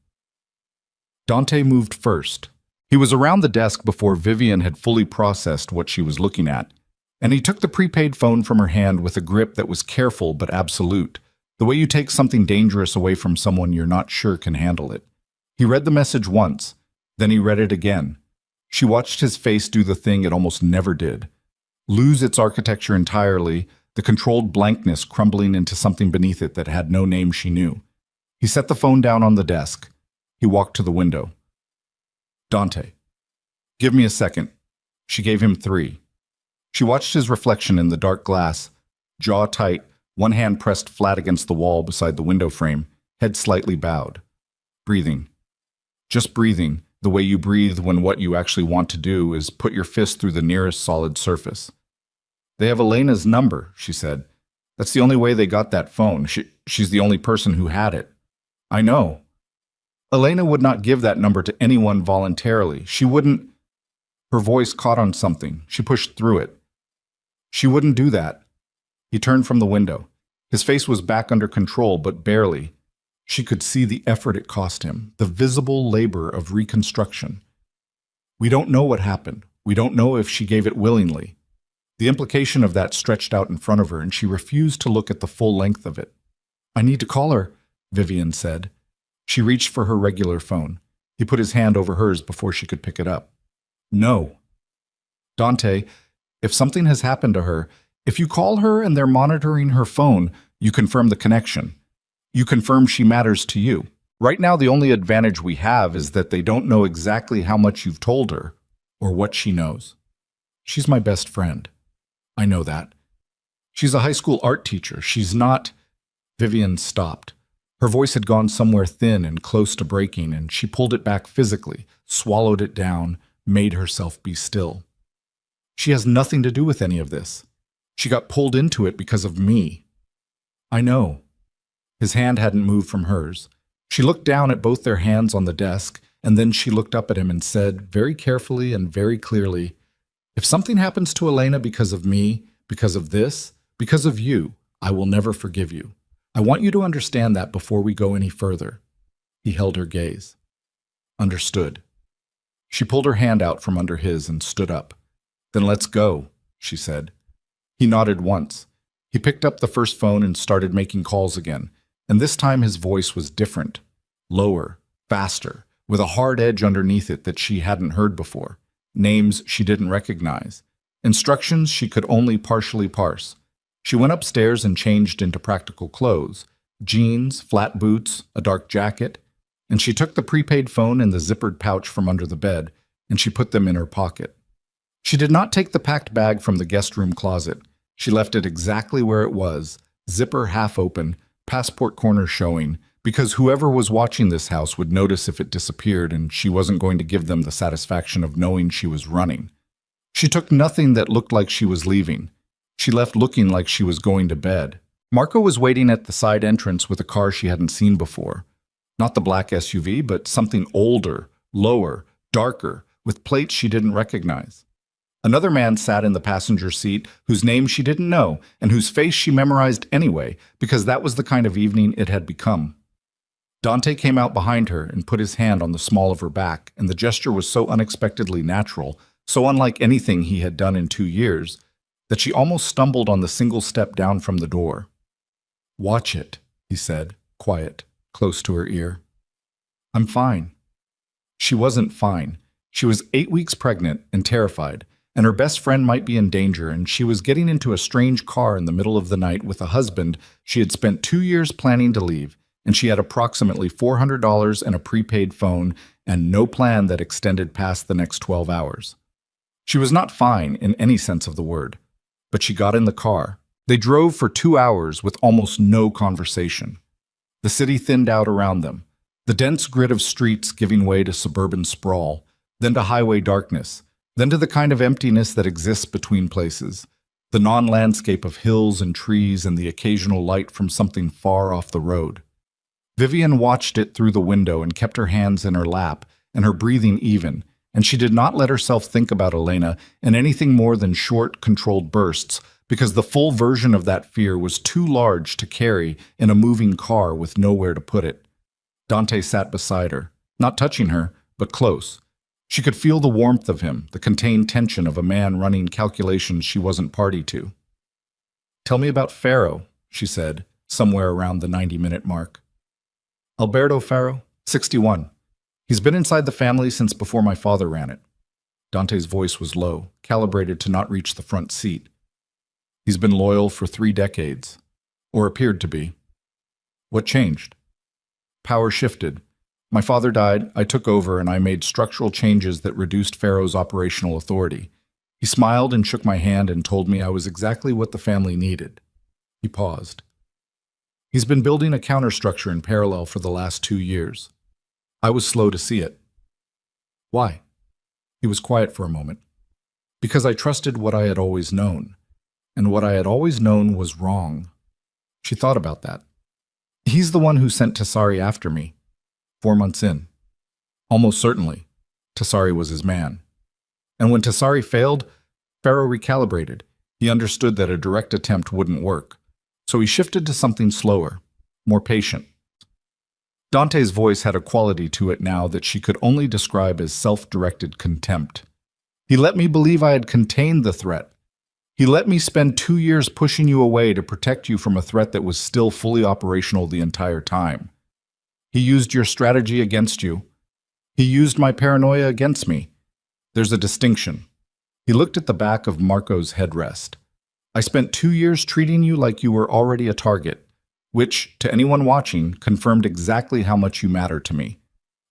Dante moved first. He was around the desk before Vivian had fully processed what she was looking at, and he took the prepaid phone from her hand with a grip that was careful but absolute, the way you take something dangerous away from someone you're not sure can handle it. He read the message once, then he read it again. She watched his face do the thing it almost never did. Lose its architecture entirely, the controlled blankness crumbling into something beneath it that had no name she knew. He set the phone down on the desk. He walked to the window. Dante. Give me a second. She gave him 3. She watched his reflection in the dark glass, jaw tight, one hand pressed flat against the wall beside the window frame, head slightly bowed. Breathing. Just breathing, the way you breathe when what you actually want to do is put your fist through the nearest solid surface. They have Elena's number, she said. That's the only way they got that phone. She's the only person who had it. I know. Elena would not give that number to anyone voluntarily. She wouldn't. Her voice caught on something. She pushed through it. She wouldn't do that. He turned from the window. His face was back under control, but barely. She could see the effort it cost him, the visible labor of reconstruction. We don't know what happened. We don't know if she gave it willingly. The implication of that stretched out in front of her, and she refused to look at the full length of it. I need to call her, Vivian said. She reached for her regular phone. He put his hand over hers before she could pick it up. No. Dante, if something has happened to her, if you call her and they're monitoring her phone, you confirm the connection. You confirm she matters to you. Right now, the only advantage we have is that they don't know exactly how much you've told her or what she knows. She's my best friend. I know that. She's a high school art teacher. She's not... Vivian stopped. Her voice had gone somewhere thin and close to breaking, and she pulled it back physically, swallowed it down, made herself be still. She has nothing to do with any of this. She got pulled into it because of me. I know. His hand hadn't moved from hers. She looked down at both their hands on the desk, and then she looked up at him and said, very carefully and very clearly, if something happens to Elena because of me, because of this, because of you, I will never forgive you. I want you to understand that before we go any further. He held her gaze. Understood. She pulled her hand out from under his and stood up. Then let's go, she said. He nodded once. He picked up the first phone and started making calls again, and this time his voice was different, lower, faster, with a hard edge underneath it that she hadn't heard before, names she didn't recognize, instructions she could only partially parse. She went upstairs and changed into practical clothes, jeans, flat boots, a dark jacket, and she took the prepaid phone and the zippered pouch from under the bed, and she put them in her pocket. She did not take the packed bag from the guest room closet. She left it exactly where it was, zipper half open, passport corner showing, because whoever was watching this house would notice if it disappeared, and she wasn't going to give them the satisfaction of knowing she was running. She took nothing that looked like she was leaving. She left looking like she was going to bed. Marco was waiting at the side entrance with a car she hadn't seen before. Not the black SUV, but something older, lower, darker, with plates she didn't recognize. Another man sat in the passenger seat whose name she didn't know and whose face she memorized anyway, because that was the kind of evening it had become. Dante came out behind her and put his hand on the small of her back, and the gesture was so unexpectedly natural, so unlike anything he had done in 2 years, that she almost stumbled on the single step down from the door. Watch it, he said, quiet, close to her ear. I'm fine. She wasn't fine. She was 8 weeks pregnant and terrified, and her best friend might be in danger, and she was getting into a strange car in the middle of the night with a husband she had spent 2 years planning to leave, and she had approximately $400 and a prepaid phone and no plan that extended past the next 12 hours. She was not fine in any sense of the word, but she got in the car. They drove for 2 hours with almost no conversation. The city thinned out around them, the dense grid of streets giving way to suburban sprawl, then to highway darkness, then to the kind of emptiness that exists between places, the non-landscape of hills and trees and the occasional light from something far off the road. Vivian watched it through the window and kept her hands in her lap and her breathing even, and she did not let herself think about Elena in anything more than short, controlled bursts, because the full version of that fear was too large to carry in a moving car with nowhere to put it. Dante sat beside her, not touching her, but close. She could feel the warmth of him, the contained tension of a man running calculations she wasn't party to. "Tell me about Faro," she said, somewhere around the 90-minute mark. "Alberto Faro, 61. He's been inside the family since before my father ran it." Dante's voice was low, calibrated to not reach the front seat. "He's been loyal for 3 decades, or appeared to be." "What changed?" "Power shifted. My father died, I took over, and I made structural changes that reduced Faro's operational authority. He smiled and shook my hand and told me I was exactly what the family needed." He paused. "He's been building a counterstructure in parallel for the last 2 years. I was slow to see it." "Why?" He was quiet for a moment. "Because I trusted what I had always known, and what I had always known was wrong." She thought about that. "He's the one who sent Tessari after me, 4 months in." "Almost certainly. Tessari was his man. And when Tessari failed, Faro recalibrated. He understood that a direct attempt wouldn't work. So he shifted to something slower, more patient." Dante's voice had a quality to it now that she could only describe as self-directed contempt. "He let me believe I had contained the threat. He let me spend 2 years pushing you away to protect you from a threat that was still fully operational the entire time. He used your strategy against you. He used my paranoia against me. There's a distinction." He looked at the back of Marco's headrest. "I spent 2 years treating you like you were already a target, which, to anyone watching, confirmed exactly how much you matter to me.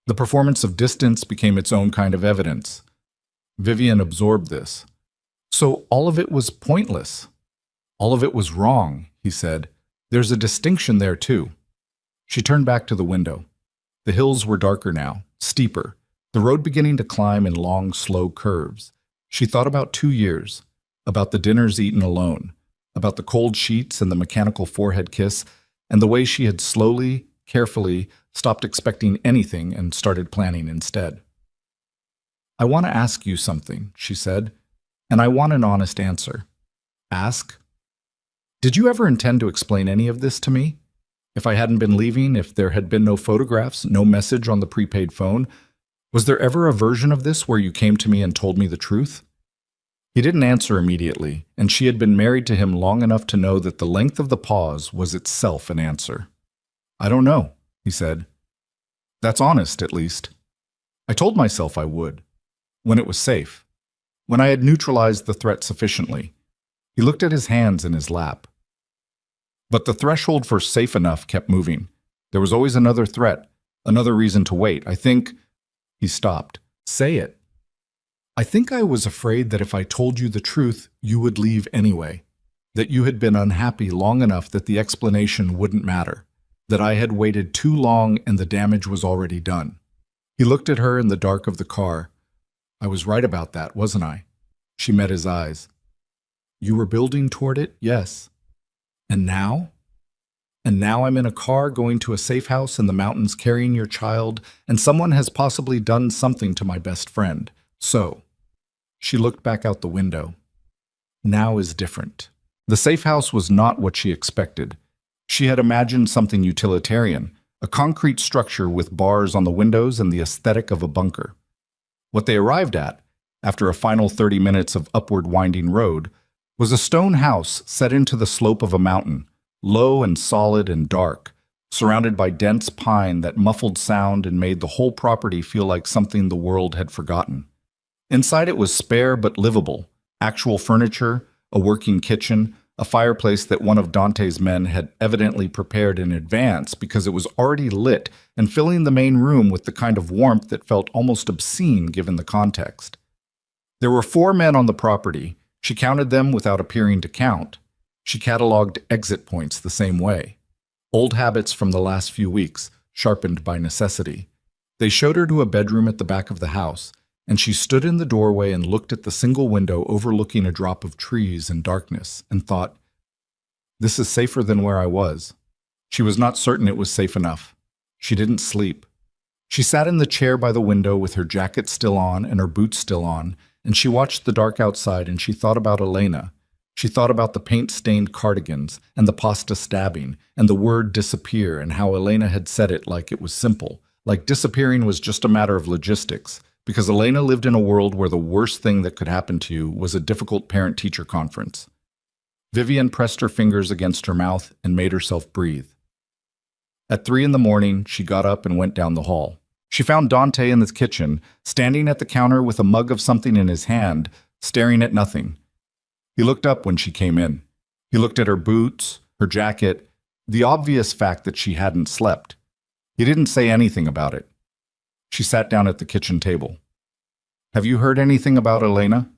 The performance of distance became its own kind of evidence." Vivian absorbed this. "So all of it was pointless. All of it was wrong," he said. "There's a distinction there, too." She turned back to the window. The hills were darker now, steeper, the road beginning to climb in long, slow curves. She thought about 2 years, about the dinners eaten alone, about the cold sheets and the mechanical forehead kiss, and the way she had slowly, carefully stopped expecting anything and started planning instead. "I want to ask you something," she said, "and I want an honest answer." "Ask?" "Did you ever intend to explain any of this to me? If I hadn't been leaving, if there had been no photographs, no message on the prepaid phone, was there ever a version of this where you came to me and told me the truth?" He didn't answer immediately, and she had been married to him long enough to know that the length of the pause was itself an answer. "I don't know," he said. "That's honest, at least. I told myself I would, when it was safe, when I had neutralized the threat sufficiently." He looked at his hands in his lap. "But the threshold for safe enough kept moving. There was always another threat, another reason to wait. I think—" He stopped. "Say it." "I think I was afraid that if I told you the truth, you would leave anyway. That you had been unhappy long enough that the explanation wouldn't matter. That I had waited too long and the damage was already done." He looked at her in the dark of the car. "I was right about that, wasn't I?" She met his eyes. "You were building toward it, yes. And now? And now I'm in a car going to a safe house in the mountains carrying your child, and someone has possibly done something to my best friend. So," she looked back out the window, "now is different." The safe house was not what she expected. She had imagined something utilitarian, a concrete structure with bars on the windows and the aesthetic of a bunker. What they arrived at, after a final 30 minutes of upward winding road, was a stone house set into the slope of a mountain, low and solid and dark, surrounded by dense pine that muffled sound and made the whole property feel like something the world had forgotten. Inside it was spare but livable, actual furniture, a working kitchen, a fireplace that one of Dante's men had evidently prepared in advance because it was already lit and filling the main room with the kind of warmth that felt almost obscene given the context. There were 4 men on the property. She counted them without appearing to count. She cataloged exit points the same way. Old habits from the last few weeks, sharpened by necessity. They showed her to a bedroom at the back of the house, and she stood in the doorway and looked at the single window overlooking a drop of trees and darkness, and thought, "This is safer than where I was." She was not certain it was safe enough. She didn't sleep. She sat in the chair by the window with her jacket still on and her boots still on, and she watched the dark outside and she thought about Elena. She thought about the paint-stained cardigans and the pasta stabbing and the word disappear and how Elena had said it like it was simple, like disappearing was just a matter of logistics, because Elena lived in a world where the worst thing that could happen to you was a difficult parent-teacher conference. Vivian pressed her fingers against her mouth and made herself breathe. At 3 in the morning, she got up and went down the hall. She found Dante in the kitchen, standing at the counter with a mug of something in his hand, staring at nothing. He looked up when she came in. He looked at her boots, her jacket, the obvious fact that she hadn't slept. He didn't say anything about it. She sat down at the kitchen table. "Have you heard anything about Elena?"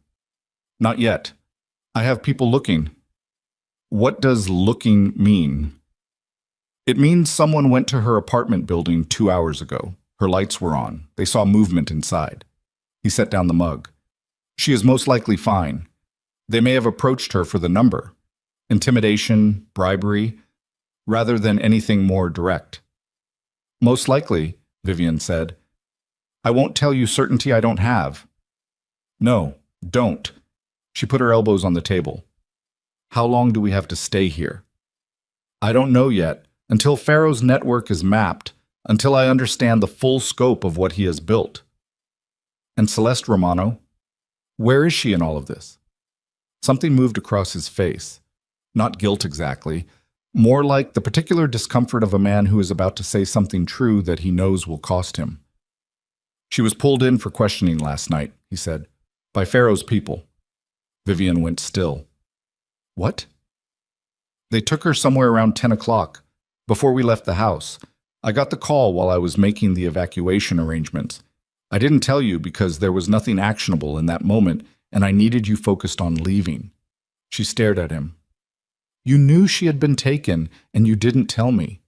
"Not yet. I have people looking." "What does looking mean?" "It means someone went to her apartment building 2 hours ago. Her lights were on. They saw movement inside." He set down the mug. "She is most likely fine. They may have approached her for the number. Intimidation, bribery, rather than anything more direct." "Most likely," Vivian said. "I won't tell you certainty I don't have." "No, don't." She put her elbows on the table. "How long do we have to stay here?" "I don't know yet. Until Pharaoh's network is mapped, until I understand the full scope of what he has built." "And Celeste Romano? Where is she in all of this?" Something moved across his face. Not guilt exactly, more like the particular discomfort of a man who is about to say something true that he knows will cost him. "She was pulled in for questioning last night," he said, "by Pharaoh's people." Vivian went still. "What?" "They took her somewhere around 10 o'clock, before we left the house. I got the call while I was making the evacuation arrangements. I didn't tell you because there was nothing actionable in that moment, and I needed you focused on leaving." She stared at him. "You knew she had been taken, and you didn't tell me.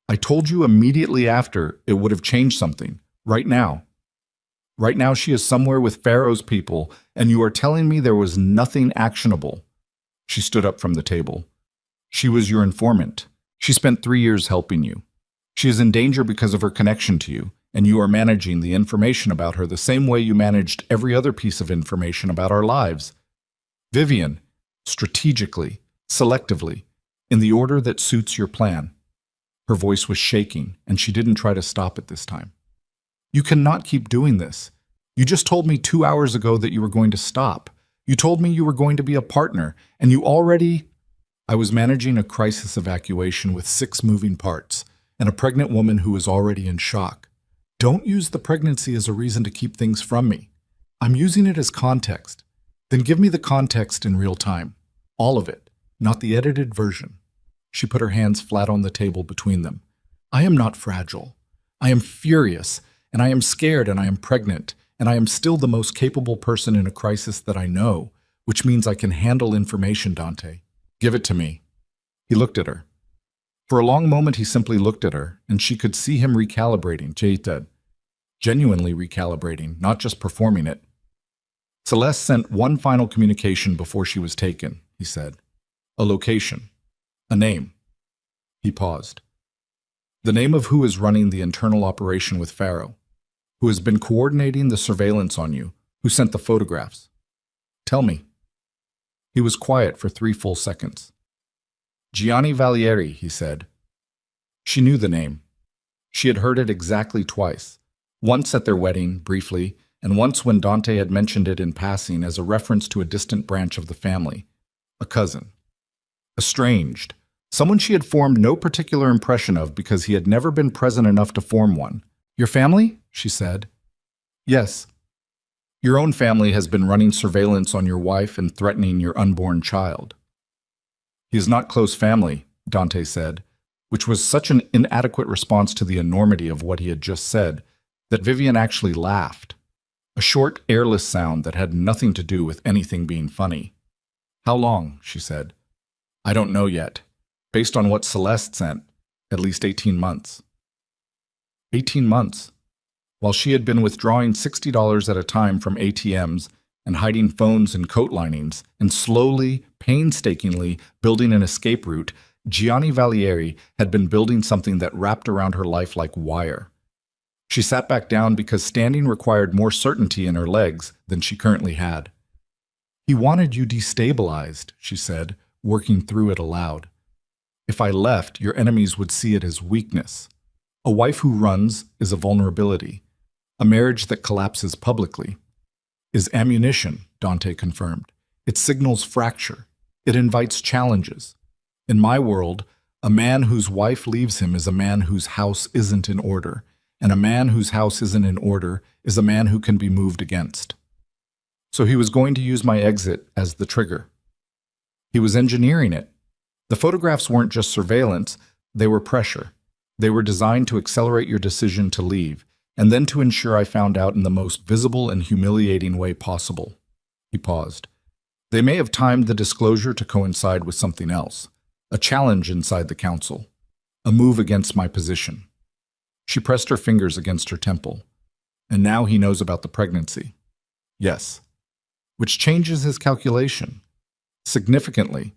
I told you immediately after it would have changed something, right now. Right now she is somewhere with Pharaoh's people, and you are telling me there was nothing actionable." She stood up from the table. "She was your informant. She spent 3 years helping you. She is in danger because of her connection to you, and you are managing the information about her the same way you managed every other piece of information about our lives. Vivian, strategically, selectively, in the order that suits your plan." Her voice was shaking, and she didn't try to stop it this time. "You cannot keep doing this. You just told me 2 hours ago that you were going to stop. You told me you were going to be a partner, and you already—" "I was managing a crisis evacuation with 6 moving parts, and a pregnant woman who is already in shock. Don't use the pregnancy as a reason to keep things from me. I'm using it as context. Then give me the context in real time. All of it, not the edited version." She put her hands flat on the table between them. "I am not fragile. I am furious, and I am scared, and I am pregnant, and I am still the most capable person in a crisis that I know, which means I can handle information, Dante. Give it to me." He looked at her. For a long moment he simply looked at her, and she could see him recalibrating, jaded. Genuinely recalibrating, not just performing it. "Celeste sent one final communication before she was taken," he said. "A location. A name." He paused. "The name of who is running the internal operation with Pharaoh, who has been coordinating the surveillance on you, who sent the photographs. Tell me." He was quiet for 3 full seconds. "Gianni Valieri," he said. She knew the name. She had heard it exactly twice. Once at their wedding, briefly, and once when Dante had mentioned it in passing as a reference to a distant branch of the family. A cousin. Estranged. Someone she had formed no particular impression of because he had never been present enough to form one. "Your family?" she said. "Yes. Your own family has been running surveillance on your wife and threatening your unborn child." "He is not close family," Dante said, which was such an inadequate response to the enormity of what he had just said that Vivian actually laughed. A short, airless sound that had nothing to do with anything being funny. "How long?" she said. "I don't know yet. Based on what Celeste sent, at least 18 months. 18 months. While she had been withdrawing $60 at a time from ATMs and hiding phones in coat linings and slowly, painstakingly building an escape route, Gianni Valieri had been building something that wrapped around her life like wire. She sat back down because standing required more certainty in her legs than she currently had. "He wanted you destabilized," she said, working through it aloud. "If I left, your enemies would see it as weakness. A wife who runs is a vulnerability. A marriage that collapses publicly is ammunition," Dante confirmed. "It signals fracture. It invites challenges. In my world, a man whose wife leaves him is a man whose house isn't in order, and a man whose house isn't in order is a man who can be moved against." So he was going to use my exit as the trigger. He was engineering it. The photographs weren't just surveillance, they were pressure. They were designed to accelerate your decision to leave, and then to ensure I found out in the most visible and humiliating way possible. He paused. They may have timed the disclosure to coincide with something else, a challenge inside the council, a move against my position. She pressed her fingers against her temple. And now he knows about the pregnancy. Yes. Which changes his calculation. Significantly.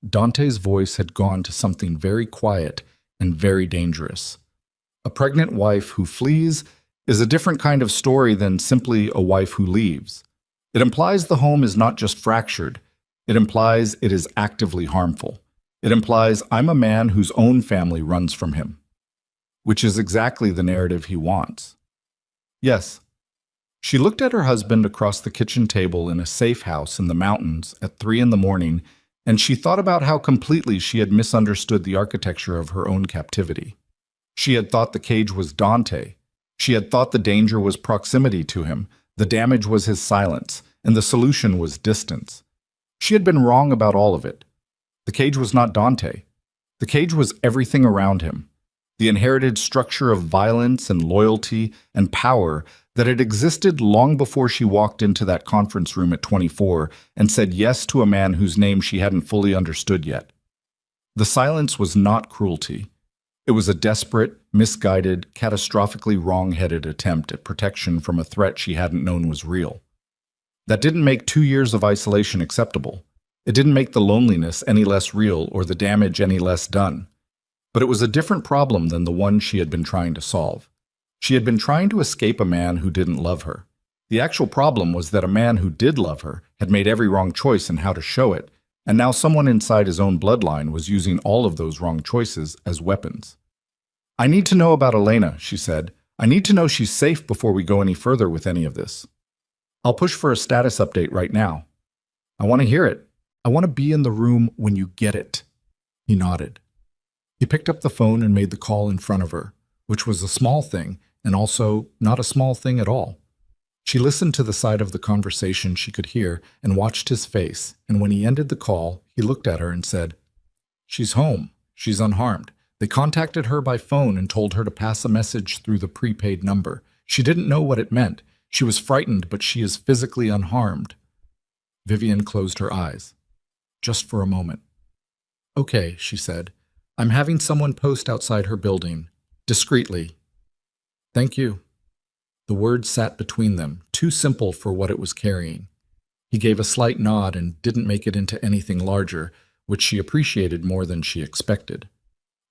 Dante's voice had gone to something very quiet and very dangerous. A pregnant wife who flees is a different kind of story than simply a wife who leaves. It implies the home is not just fractured. It implies it is actively harmful. It implies I'm a man whose own family runs from him. Which is exactly the narrative he wants. Yes. She looked at her husband across the kitchen table in a safe house in the mountains at 3 a.m, and she thought about how completely she had misunderstood the architecture of her own captivity. She had thought the cage was Dante. She had thought the danger was proximity to him, the damage was his silence, and the solution was distance. She had been wrong about all of it. The cage was not Dante. The cage was everything around him. The inherited structure of violence and loyalty and power that had existed long before she walked into that conference room at 24 and said yes to a man whose name she hadn't fully understood yet. The silence was not cruelty. It was a desperate, misguided, catastrophically wrong-headed attempt at protection from a threat she hadn't known was real. That didn't make 2 years of isolation acceptable. It didn't make the loneliness any less real or the damage any less done. But it was a different problem than the one she had been trying to solve. She had been trying to escape a man who didn't love her. The actual problem was that a man who did love her had made every wrong choice in how to show it, and now someone inside his own bloodline was using all of those wrong choices as weapons. "I need to know about Elena," she said. "I need to know she's safe before we go any further with any of this. I'll push for a status update right now. I want to hear it. I want to be in the room when you get it." He nodded. He picked up the phone and made the call in front of her, which was a small thing, and also not a small thing at all. She listened to the side of the conversation she could hear and watched his face, and when he ended the call, he looked at her and said, "She's home. She's unharmed. They contacted her by phone and told her to pass a message through the prepaid number. She didn't know what it meant. She was frightened, but she is physically unharmed." Vivian closed her eyes. Just for a moment. "Okay," she said. "I'm having someone post outside her building. Discreetly." "Thank you." The words sat between them, too simple for what it was carrying. He gave a slight nod and didn't make it into anything larger, which she appreciated more than she expected.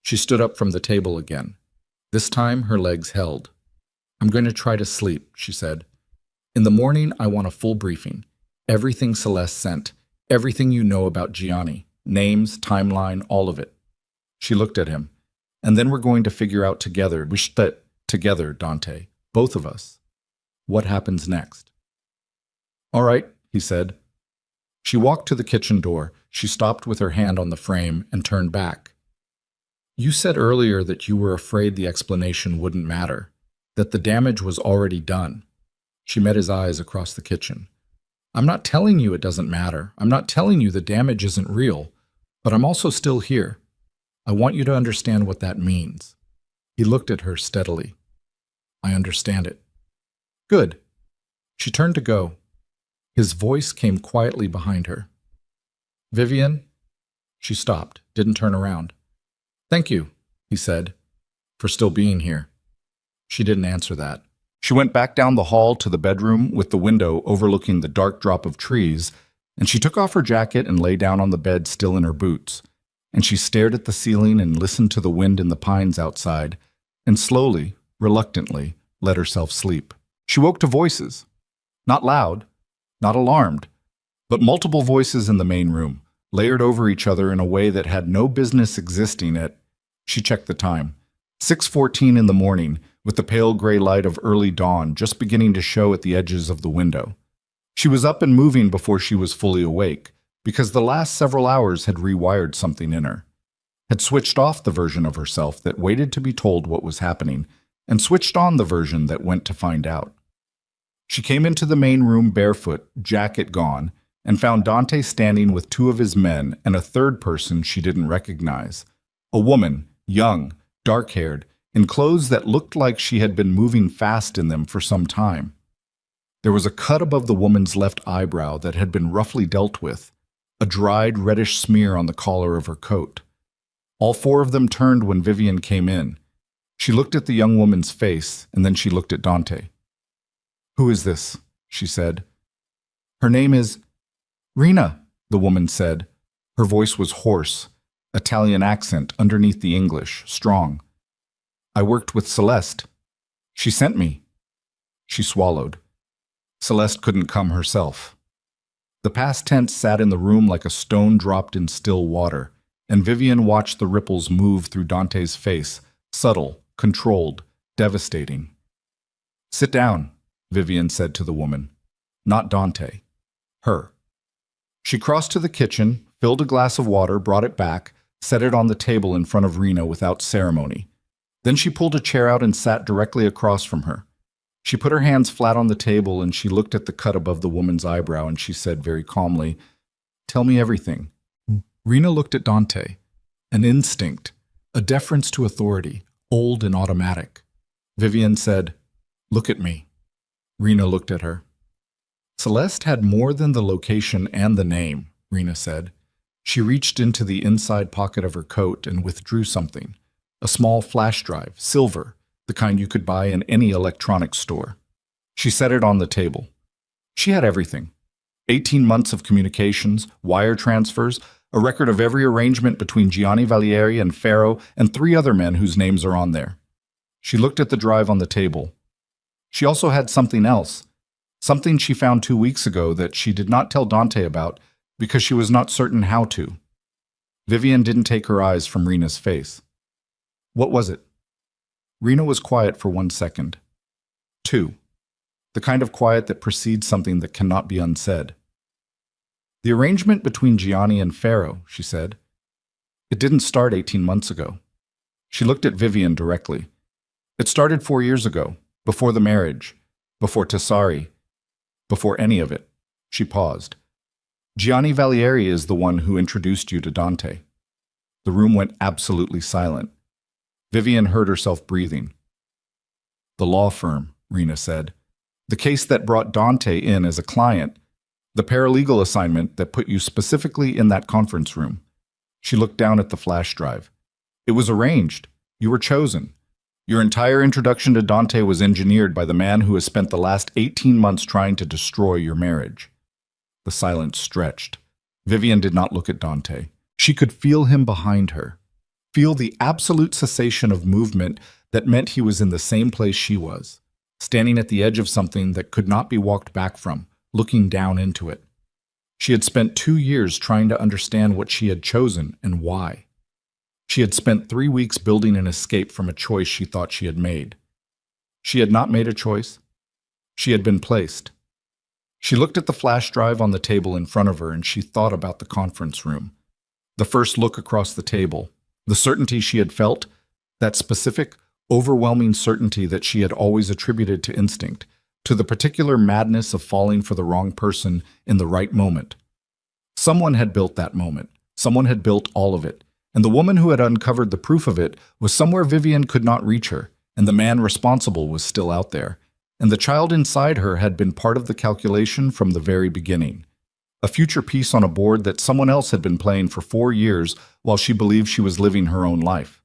She stood up from the table again. This time her legs held. "I'm going to try to sleep," she said. "In the morning I want a full briefing. Everything Celeste sent. Everything you know about Gianni. Names, timeline, all of it." She looked at him. "And then we're going to figure out together, together, Dante, both of us, what happens next." "All right," he said. She walked to the kitchen door. She stopped with her hand on the frame and turned back. "You said earlier that you were afraid the explanation wouldn't matter, that the damage was already done." She met his eyes across the kitchen. "I'm not telling you it doesn't matter. I'm not telling you the damage isn't real, but I'm also still here. I want you to understand what that means." He looked at her steadily. "I understand it." "Good." She turned to go. His voice came quietly behind her. "Vivian?" She stopped, didn't turn around. "Thank you," he said, "for still being here." She didn't answer that. She went back down the hall to the bedroom with the window overlooking the dark drop of trees, and she took off her jacket and lay down on the bed still in her boots. and she stared at the ceiling and listened to the wind in the pines outside, and slowly, reluctantly, let herself sleep. She woke to voices. Not loud, not alarmed, but multiple voices in the main room, layered over each other in a way that had no business existing at— She checked the time. 6:14 in the morning, with the pale gray light of early dawn just beginning to show at the edges of the window. She was up and moving before she was fully awake, because the last several hours had rewired something in her, had switched off the version of herself that waited to be told what was happening, and switched on the version that went to find out. She came into the main room barefoot, jacket gone, and found Dante standing with two of his men and a third person she didn't recognize. A woman, young, dark-haired, in clothes that looked like she had been moving fast in them for some time. There was a cut above the woman's left eyebrow that had been roughly dealt with, a dried reddish smear on the collar of her coat. All four of them turned when Vivian came in. She looked at the young woman's face, and then she looked at Dante. "Who is this?" she said. "Her name is—" "Rena," the woman said. Her voice was hoarse, Italian accent underneath the English, strong. "I worked with Celeste. She sent me." She swallowed. Celeste couldn't come herself. The past tense sat in the room like a stone dropped in still water, and Vivian watched the ripples move through Dante's face, subtle, controlled, devastating. "Sit down," Vivian said to the woman. Not Dante. Her. She crossed to the kitchen, filled a glass of water, brought it back, set it on the table in front of Rena without ceremony. Then she pulled a chair out and sat directly across from her. She put her hands flat on the table and she looked at the cut above the woman's eyebrow and she said very calmly, "Tell me everything." Rena looked at Dante. An instinct, a deference to authority, old and automatic. Vivian said, "Look at me." Rena looked at her. Celeste had more than the location and the name, Rena said. She reached into the inside pocket of her coat and withdrew something. A small flash drive, silver, the kind you could buy in any electronics store. She set it on the table. She had everything. 18 months of communications, wire transfers, a record of every arrangement between Gianni Valieri and Ferro and 3 other men whose names are on there. She looked at the drive on the table. She also had something else, something she found 2 weeks ago that she did not tell Dante about because she was not certain how to. Vivian didn't take her eyes from Rena's face. What was it? Rena was quiet for 1 second. 2. The kind of quiet that precedes something that cannot be unsaid. The arrangement between Gianni and Ferro, she said. It didn't start 18 months ago. She looked at Vivian directly. It started 4 years ago, before the marriage, before Tessari, before any of it. She paused. Gianni Valieri is the one who introduced you to Dante. The room went absolutely silent. Vivian heard herself breathing. The law firm, Rena said. The case that brought Dante in as a client. The paralegal assignment that put you specifically in that conference room. She looked down at the flash drive. It was arranged. You were chosen. Your entire introduction to Dante was engineered by the man who has spent the last 18 months trying to destroy your marriage. The silence stretched. Vivian did not look at Dante. She could feel him behind her. Feel the absolute cessation of movement that meant he was in the same place she was, standing at the edge of something that could not be walked back from, looking down into it. She had spent 2 years trying to understand what she had chosen and why. She had spent 3 weeks building an escape from a choice she thought she had made. She had not made a choice. She had been placed. She looked at the flash drive on the table in front of her and she thought about the conference room. The first look across the table, the certainty she had felt, that specific, overwhelming certainty that she had always attributed to instinct, to the particular madness of falling for the wrong person in the right moment. Someone had built that moment. Someone had built all of it. And the woman who had uncovered the proof of it was somewhere Vivian could not reach her, and the man responsible was still out there. And the child inside her had been part of the calculation from the very beginning. A future piece on a board that someone else had been playing for 4 years while she believed she was living her own life.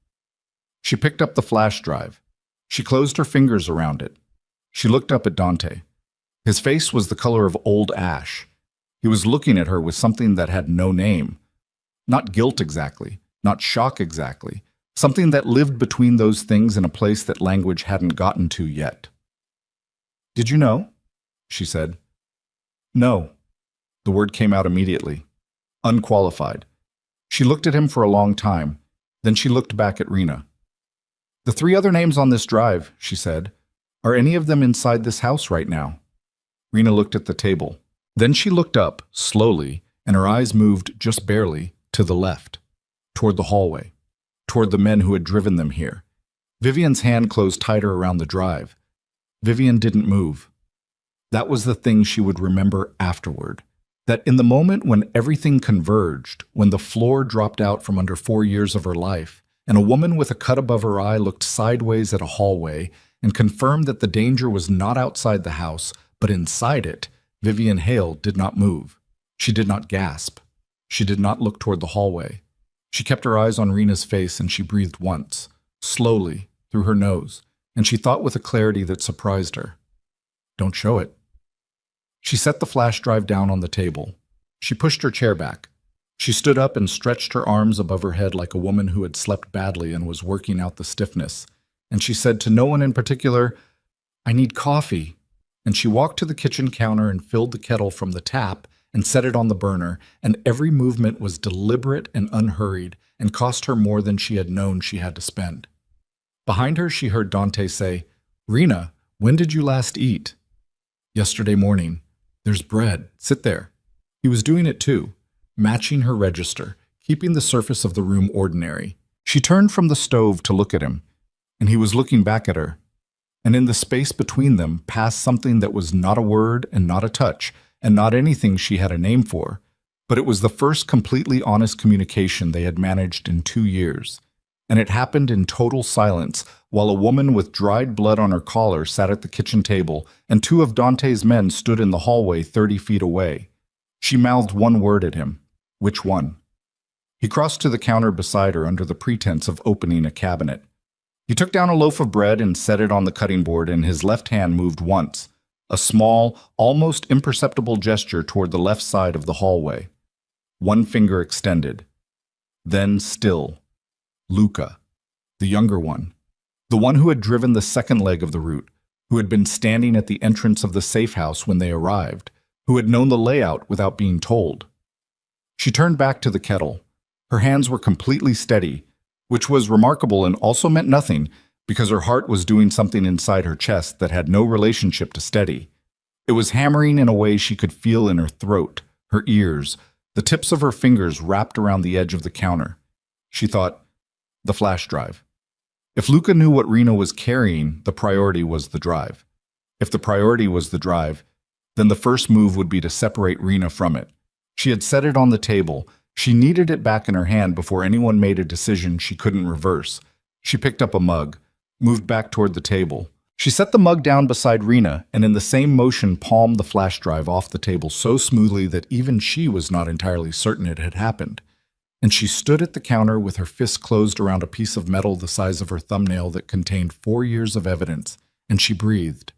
She picked up the flash drive. She closed her fingers around it. She looked up at Dante. His face was the color of old ash. He was looking at her with something that had no name. Not guilt exactly, Not shock exactly. Something that lived between those things in a place that language hadn't gotten to yet. "Did you know?" she said. "No." The word came out immediately. Unqualified. She looked at him for a long time. Then she looked back at Rena. "The 3 other names on this drive," she said. "Are any of them inside this house right now?" Rena looked at the table. Then she looked up, slowly, and her eyes moved just barely to the left, toward the hallway, toward the men who had driven them here. Vivian's hand closed tighter around the drive. Vivian didn't move. That was the thing she would remember afterward. That in the moment when everything converged, when the floor dropped out from under 4 years of her life, and a woman with a cut above her eye looked sideways at a hallway and confirmed that the danger was not outside the house, but inside it, Vivian Hale did not move. She did not gasp. She did not look toward the hallway. She kept her eyes on Rena's face and she breathed once, slowly, through her nose, and she thought with a clarity that surprised her. "Don't show it." She set the flash drive down on the table. She pushed her chair back. She stood up and stretched her arms above her head like a woman who had slept badly and was working out the stiffness. And she said to no one in particular, "I need coffee." And she walked to the kitchen counter and filled the kettle from the tap and set it on the burner, and every movement was deliberate and unhurried and cost her more than she had known she had to spend. Behind her, she heard Dante say, "Rena, when did you last eat?" "Yesterday morning." "There's bread. Sit there." He was doing it too, matching her register, keeping the surface of the room ordinary. She turned from the stove to look at him, and he was looking back at her. And in the space between them passed something that was not a word and not a touch, and not anything she had a name for, but it was the first completely honest communication they had managed in 2 years. And it happened in total silence, while a woman with dried blood on her collar sat at the kitchen table, and 2 of Dante's men stood in the hallway 30 feet away. She mouthed one word at him. "Which one?" He crossed to the counter beside her under the pretense of opening a cabinet. He took down a loaf of bread and set it on the cutting board, and his left hand moved once, a small, almost imperceptible gesture toward the left side of the hallway. One finger extended. Then still. Luca, the younger one, the one who had driven the second leg of the route, who had been standing at the entrance of the safe house when they arrived, who had known the layout without being told. She turned back to the kettle. Her hands were completely steady, which was remarkable and also meant nothing, because her heart was doing something inside her chest that had no relationship to steady. It was hammering in a way she could feel in her throat, her ears, the tips of her fingers wrapped around the edge of the counter. She thought, the flash drive. If Luca knew what Rena was carrying, the priority was the drive. If the priority was the drive, then the first move would be to separate Rena from it. She had set it on the table. She needed it back in her hand before anyone made a decision she couldn't reverse. She picked up a mug, moved back toward the table. She set the mug down beside Rena, and in the same motion palmed the flash drive off the table so smoothly that even she was not entirely certain it had happened. And she stood at the counter with her fist closed around a piece of metal the size of her thumbnail that contained 4 years of evidence, and she breathed.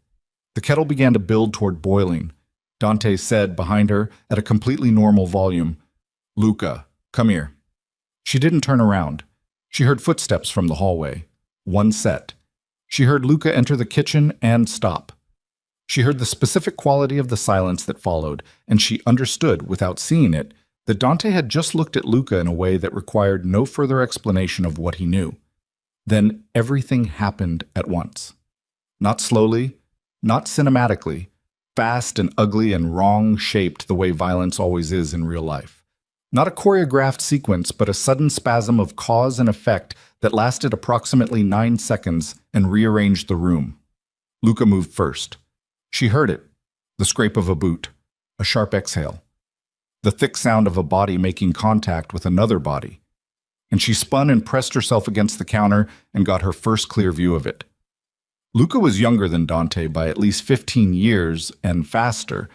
The kettle began to build toward boiling. Dante said, behind her, at a completely normal volume, "Luca, come here." She didn't turn around. She heard footsteps from the hallway. One set. She heard Luca enter the kitchen and stop. She heard the specific quality of the silence that followed, and she understood, without seeing it, that Dante had just looked at Luca in a way that required no further explanation of what he knew. Then everything happened at once. Not slowly, not cinematically, fast and ugly and wrong-shaped the way violence always is in real life. Not a choreographed sequence, but a sudden spasm of cause and effect that lasted approximately 9 seconds and rearranged the room. Luca moved first. She heard it, the scrape of a boot, a sharp exhale, the thick sound of a body making contact with another body. And she spun and pressed herself against the counter and got her first clear view of it. Luca was younger than Dante by at least 15 years and faster,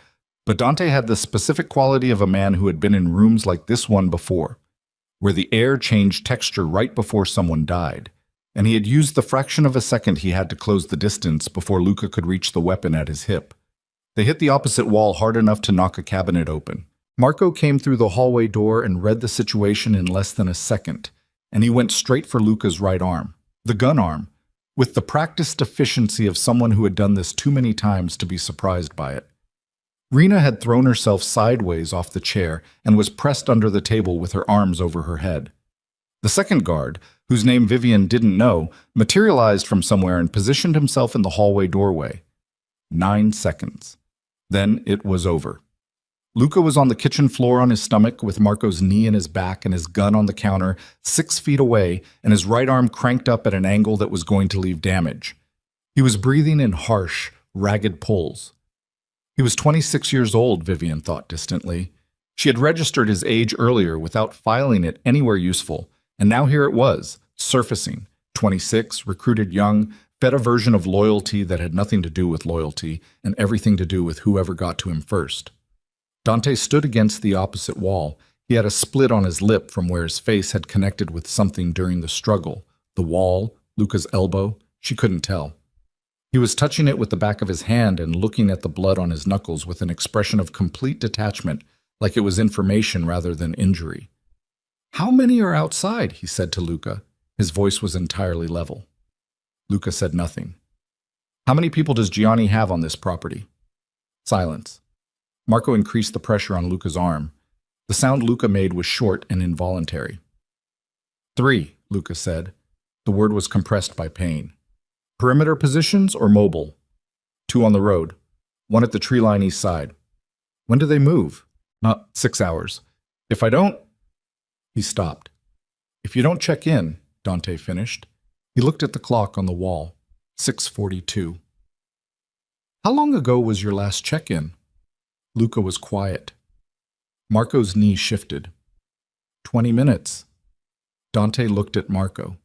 but Dante had the specific quality of a man who had been in rooms like this one before, where the air changed texture right before someone died, and he had used the fraction of a second he had to close the distance before Luca could reach the weapon at his hip. They hit the opposite wall hard enough to knock a cabinet open. Marco came through the hallway door and read the situation in less than a second, and he went straight for Luca's right arm, the gun arm, with the practiced efficiency of someone who had done this too many times to be surprised by it. Rena had thrown herself sideways off the chair and was pressed under the table with her arms over her head. The second guard, whose name Vivian didn't know, materialized from somewhere and positioned himself in the hallway doorway. 9 seconds. Then it was over. Luca was on the kitchen floor on his stomach with Marco's knee in his back and his gun on the counter 6 feet away and his right arm cranked up at an angle that was going to leave damage. He was breathing in harsh, ragged pulls. He was 26 years old, Vivian thought distantly. She had registered his age earlier without filing it anywhere useful, and now here it was, surfacing. 26, recruited young, fed a version of loyalty that had nothing to do with loyalty and everything to do with whoever got to him first. Dante stood against the opposite wall. He had a split on his lip from where his face had connected with something during the struggle. The wall, Luca's elbow, she couldn't tell. He was touching it with the back of his hand and looking at the blood on his knuckles with an expression of complete detachment, like it was information rather than injury. "How many are outside?" he said to Luca. His voice was entirely level. Luca said nothing. "How many people does Gianni have on this property?" Silence. Marco increased the pressure on Luca's arm. The sound Luca made was short and involuntary. 3, Luca said. The word was compressed by pain. "Perimeter positions or mobile?" 2 on the road. 1 at the tree line east side. "When do they move?" 6 hours. "If I don't—" He stopped. "If you don't check in," Dante finished. He looked at the clock on the wall. 6:42. "How long ago was your last check-in?" Luca was quiet. Marco's knee shifted. 20 minutes. Dante looked at Marco.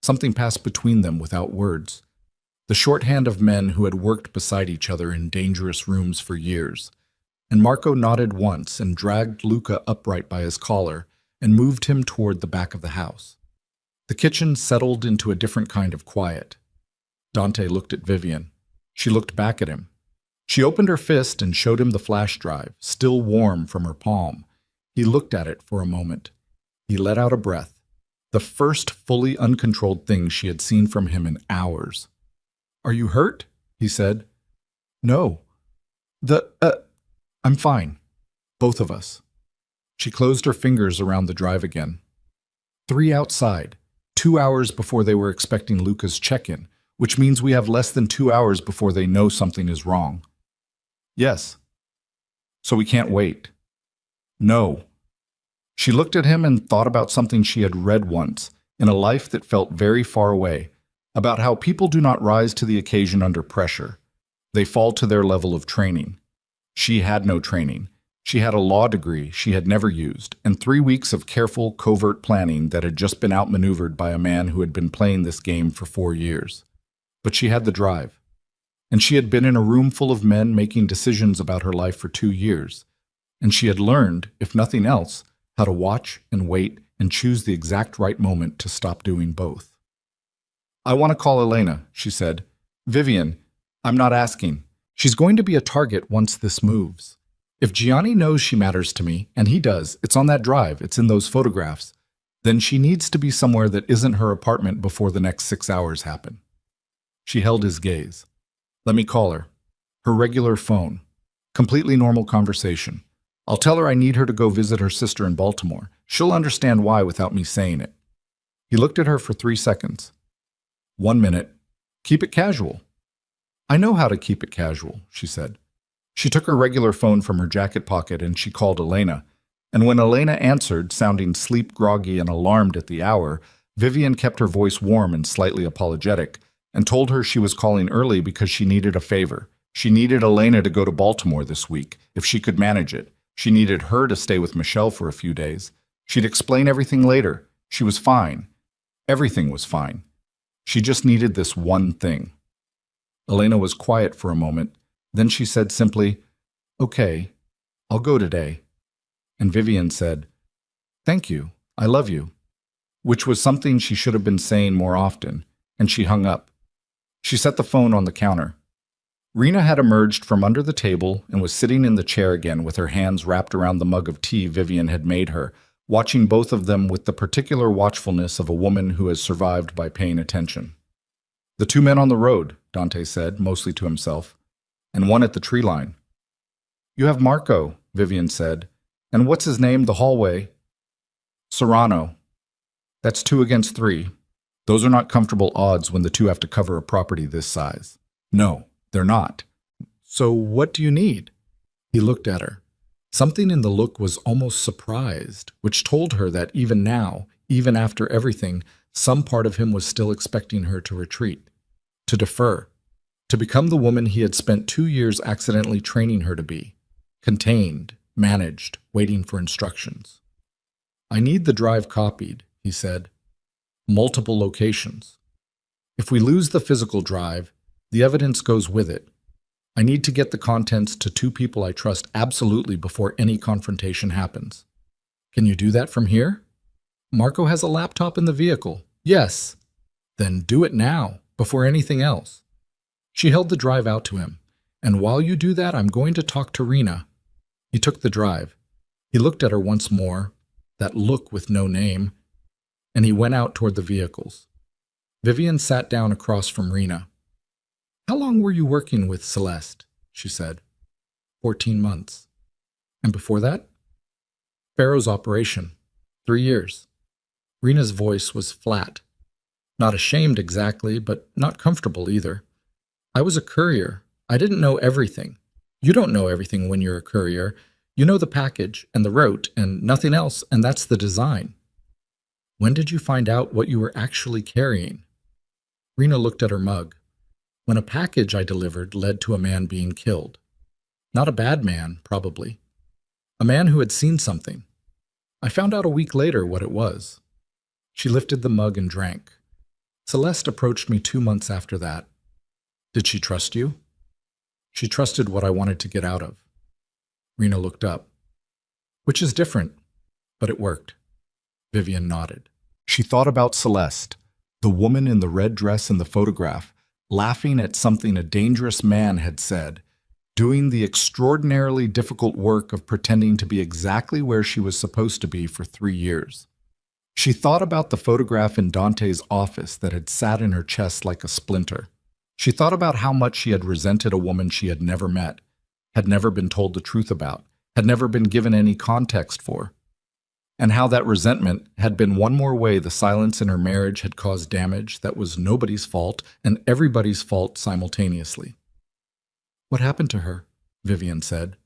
Something passed between them without words. The shorthand of men who had worked beside each other in dangerous rooms for years. And Marco nodded once and dragged Luca upright by his collar and moved him toward the back of the house. The kitchen settled into a different kind of quiet. Dante looked at Vivian. She looked back at him. She opened her fist and showed him the flash drive, still warm from her palm. He looked at it for a moment. He let out a breath. The first fully uncontrolled thing she had seen from him in hours. "Are you hurt?" he said. "No. I'm fine. Both of us." She closed her fingers around the drive again. 3 outside, 2 hours before they were expecting Luca's check-in, which means we have less than 2 hours before they know something is wrong. "Yes." "So we can't wait." "No." She looked at him and thought about something she had read once, in a life that felt very far away, about how people do not rise to the occasion under pressure. They fall to their level of training. She had no training. She had a law degree she had never used, and 3 weeks of careful, covert planning that had just been outmaneuvered by a man who had been playing this game for 4 years. But she had the drive. And she had been in a room full of men making decisions about her life for 2 years. And she had learned, if nothing else, how to watch and wait and choose the exact right moment to stop doing both. "I want to call Elena," she said. "Vivian, I'm not asking. She's going to be a target once this moves. If Gianni knows she matters to me, and he does, it's on that drive, it's in those photographs, then she needs to be somewhere that isn't her apartment before the next 6 hours happen." She held his gaze. "Let me call her. Her regular phone. Completely normal conversation. I'll tell her I need her to go visit her sister in Baltimore. She'll understand why without me saying it." He looked at her for 3 seconds. 1 minute. "Keep it casual." "I know how to keep it casual," she said. She took her regular phone from her jacket pocket and she called Elena. And when Elena answered, sounding sleep-groggy and alarmed at the hour, Vivian kept her voice warm and slightly apologetic, and told her she was calling early because she needed a favor. She needed Elena to go to Baltimore this week, if she could manage it. She needed her to stay with Michelle for a few days. She'd explain everything later. She was fine. Everything was fine. She just needed this one thing. Elena was quiet for a moment. Then she said simply, "Okay, I'll go today." And Vivian said, "Thank you. I love you," which was something she should have been saying more often, and she hung up. She set the phone on the counter. Rena had emerged from under the table and was sitting in the chair again with her hands wrapped around the mug of tea Vivian had made her, watching both of them with the particular watchfulness of a woman who has survived by paying attention. "The two men on the road," Dante said, mostly to himself, "and one at the tree line." "You have Marco," Vivian said. "And what's his name, the hallway?" "Serrano." "That's 2 against 3. Those are not comfortable odds when the two have to cover a property this size." "No, they're not. So what do you need?" He looked at her. Something in the look was almost surprised, which told her that even now, even after everything, some part of him was still expecting her to retreat, to defer, to become the woman he had spent 2 years accidentally training her to be, contained, managed, waiting for instructions. "I need the drive copied," he said. "Multiple locations. If we lose the physical drive, the evidence goes with it. I need to get the contents to 2 people I trust absolutely before any confrontation happens." "Can you do that from here?" "Marco has a laptop in the vehicle." "Yes." "Then do it now, before anything else." She held the drive out to him. "And while you do that, I'm going to talk to Rena." He took the drive. He looked at her once more, that look with no name, and he went out toward the vehicles. Vivian sat down across from Rena. "How long were you working with Celeste?" she said. 14 months. "And before that?" "Pharaoh's operation. 3 years. Rena's voice was flat. Not ashamed exactly, but not comfortable either. "I was a courier. I didn't know everything. You don't know everything when you're a courier. You know the package and the route and nothing else, and that's the design." "When did you find out what you were actually carrying?" Rena looked at her mug. "When a package I delivered led to a man being killed. Not a bad man, probably. A man who had seen something. I found out a week later what it was." She lifted the mug and drank. "Celeste approached me 2 months after that." "Did she trust you?" "She trusted what I wanted to get out of." Rena looked up. "Which is different, but it worked." Vivian nodded. She thought about Celeste, the woman in the red dress in the photograph, laughing at something a dangerous man had said, doing the extraordinarily difficult work of pretending to be exactly where she was supposed to be for 3 years. She thought about the photograph in Dante's office that had sat in her chest like a splinter. She thought about how much she had resented a woman she had never met, had never been told the truth about, had never been given any context for, and how that resentment had been one more way the silence in her marriage had caused damage that was nobody's fault and everybody's fault simultaneously. "What happened to her?" Vivian said.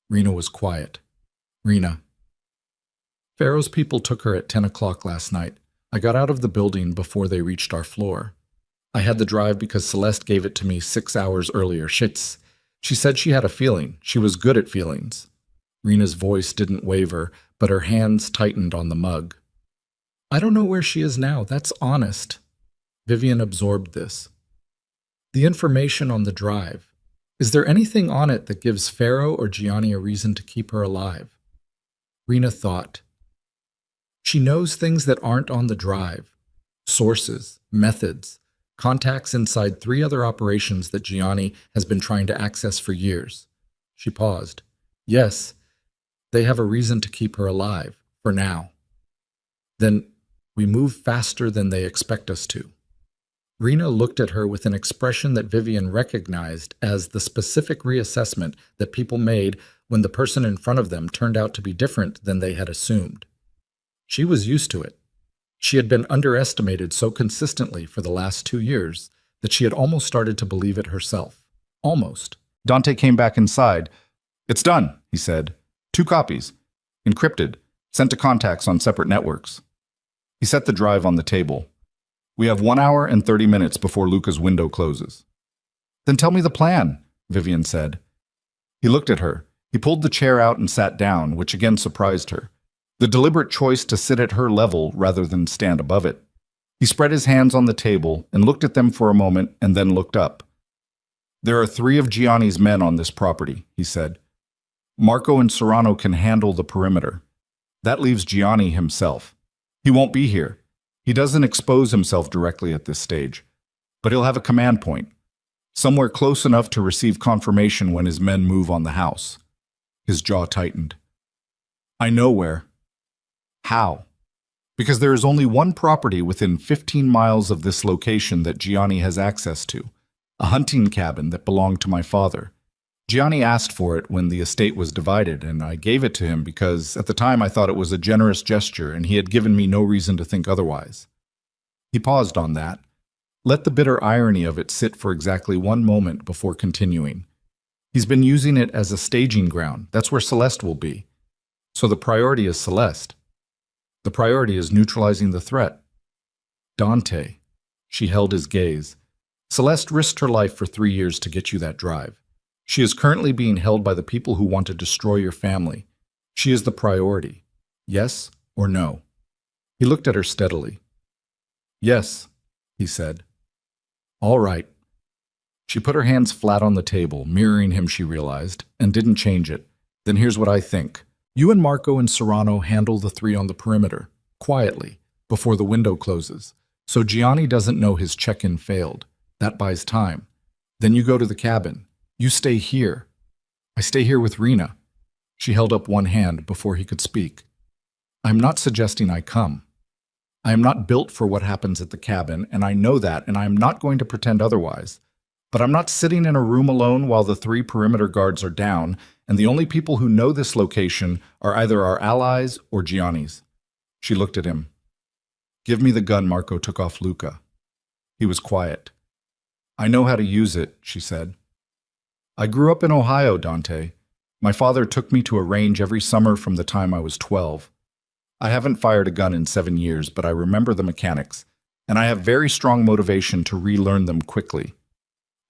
Rena was quiet. "Rena. Pharaoh's people took her at 10 o'clock last night. I got out of the building before they reached our floor. I had the drive because Celeste gave it to me 6 hours earlier. She said she had a feeling. She was good at feelings." Rena's voice didn't waver, but her hands tightened on the mug. "I don't know where she is now, that's honest." Vivian absorbed this. "The information on the drive. Is there anything on it that gives Pharaoh or Gianni a reason to keep her alive?" Rena thought. "She knows things that aren't on the drive. Sources, methods, contacts inside 3 other operations that Gianni has been trying to access for years." She paused. "Yes, they have a reason to keep her alive, for now. Then we move faster than they expect us to." Rena looked at her with an expression that Vivian recognized as the specific reassessment that people made when the person in front of them turned out to be different than they had assumed. She was used to it. She had been underestimated so consistently for the last 2 years that she had almost started to believe it herself. Almost. Dante came back inside. "It's done," he said. 2 copies. Encrypted. Sent to contacts on separate networks." He set the drive on the table. "We have 1 hour and 30 minutes before Luca's window closes." "Then tell me the plan," Vivian said. He looked at her. He pulled the chair out and sat down, which again surprised her. The deliberate choice to sit at her level rather than stand above it. He spread his hands on the table and looked at them for a moment and then looked up. "There are 3 of Gianni's men on this property," he said. "Marco and Serrano can handle the perimeter. That leaves Gianni himself. He won't be here. He doesn't expose himself directly at this stage, but he'll have a command point, somewhere close enough to receive confirmation when his men move on the house." His jaw tightened. "I know where." How? Because there is only one property within 15 miles of this location that Gianni has access to, a hunting cabin that belonged to my father. Gianni asked for it when the estate was divided, and I gave it to him because at the time I thought it was a generous gesture and he had given me no reason to think otherwise. He paused on that, let the bitter irony of it sit for exactly one moment before continuing. He's been using it as a staging ground. That's where Celeste will be. So the priority is Celeste. The priority is neutralizing the threat. Dante. She held his gaze. Celeste risked her life for 3 years to get you that drive. She is currently being held by the people who want to destroy your family. She is the priority. Yes or no? He looked at her steadily. Yes, he said. All right. She put her hands flat on the table, mirroring him, she realized, and didn't change it. Then here's what I think. You and Marco and Serrano handle the 3 on the perimeter, quietly, before the window closes, so Gianni doesn't know his check-in failed. That buys time. Then you go to the cabin. You stay here. I stay here with Rena. She held up one hand before he could speak. I'm not suggesting I come. I am not built for what happens at the cabin, and I know that, and I am not going to pretend otherwise. But I'm not sitting in a room alone while the 3 perimeter guards are down, and the only people who know this location are either our allies or Gianni's. She looked at him. Give me the gun Marco took off Luca. He was quiet. I know how to use it, she said. I grew up in Ohio, Dante. My father took me to a range every summer from the time I was 12. I haven't fired a gun in 7 years, but I remember the mechanics, and I have very strong motivation to relearn them quickly.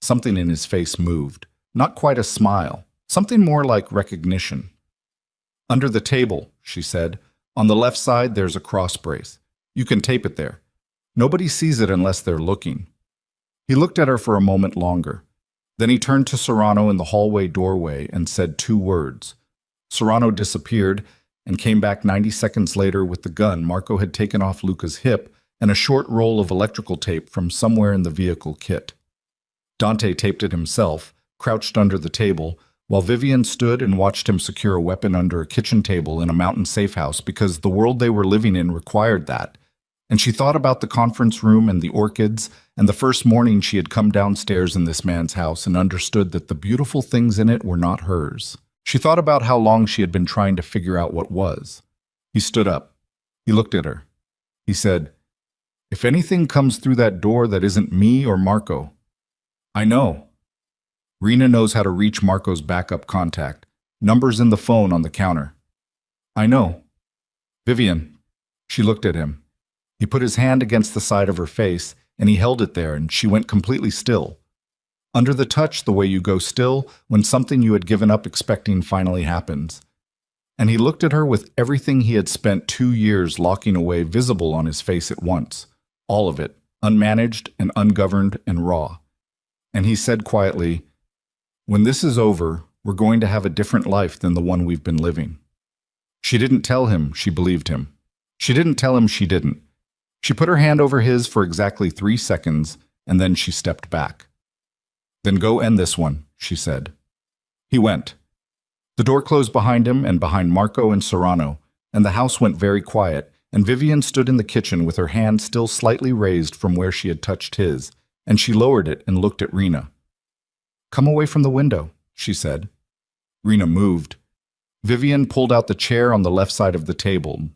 Something in his face moved. Not quite a smile. Something more like recognition. Under the table, she said. On the left side, there's a cross brace. You can tape it there. Nobody sees it unless they're looking. He looked at her for a moment longer. Then he turned to Serrano in the hallway doorway and said 2 words. Serrano disappeared and came back 90 seconds later with the gun Marco had taken off Luca's hip and a short roll of electrical tape from somewhere in the vehicle kit. Dante taped it himself, crouched under the table, while Vivian stood and watched him secure a weapon under a kitchen table in a mountain safe house because the world they were living in required that. And she thought about the conference room and the orchids, and the first morning she had come downstairs in this man's house and understood that the beautiful things in it were not hers. She thought about how long she had been trying to figure out what was. He stood up. He looked at her. He said, If anything comes through that door that isn't me or Marco, I know. Rena knows how to reach Marco's backup contact. Numbers in the phone on the counter. I know. Vivian. She looked at him. He put his hand against the side of her face, and he held it there, and she went completely still. Under the touch, the way you go still when something you had given up expecting finally happens. And he looked at her with everything he had spent 2 years locking away visible on his face at once. All of it, unmanaged and ungoverned and raw. And he said quietly, When this is over, we're going to have a different life than the one we've been living. She didn't tell him she believed him. She didn't tell him she didn't. She put her hand over his for exactly 3 seconds, and then she stepped back. Then go end this one, she said. He went. The door closed behind him and behind Marco and Serrano, and the house went very quiet, and Vivian stood in the kitchen with her hand still slightly raised from where she had touched his, and she lowered it and looked at Rena. Come away from the window, she said. Rena moved. Vivian pulled out the chair on the left side of the table.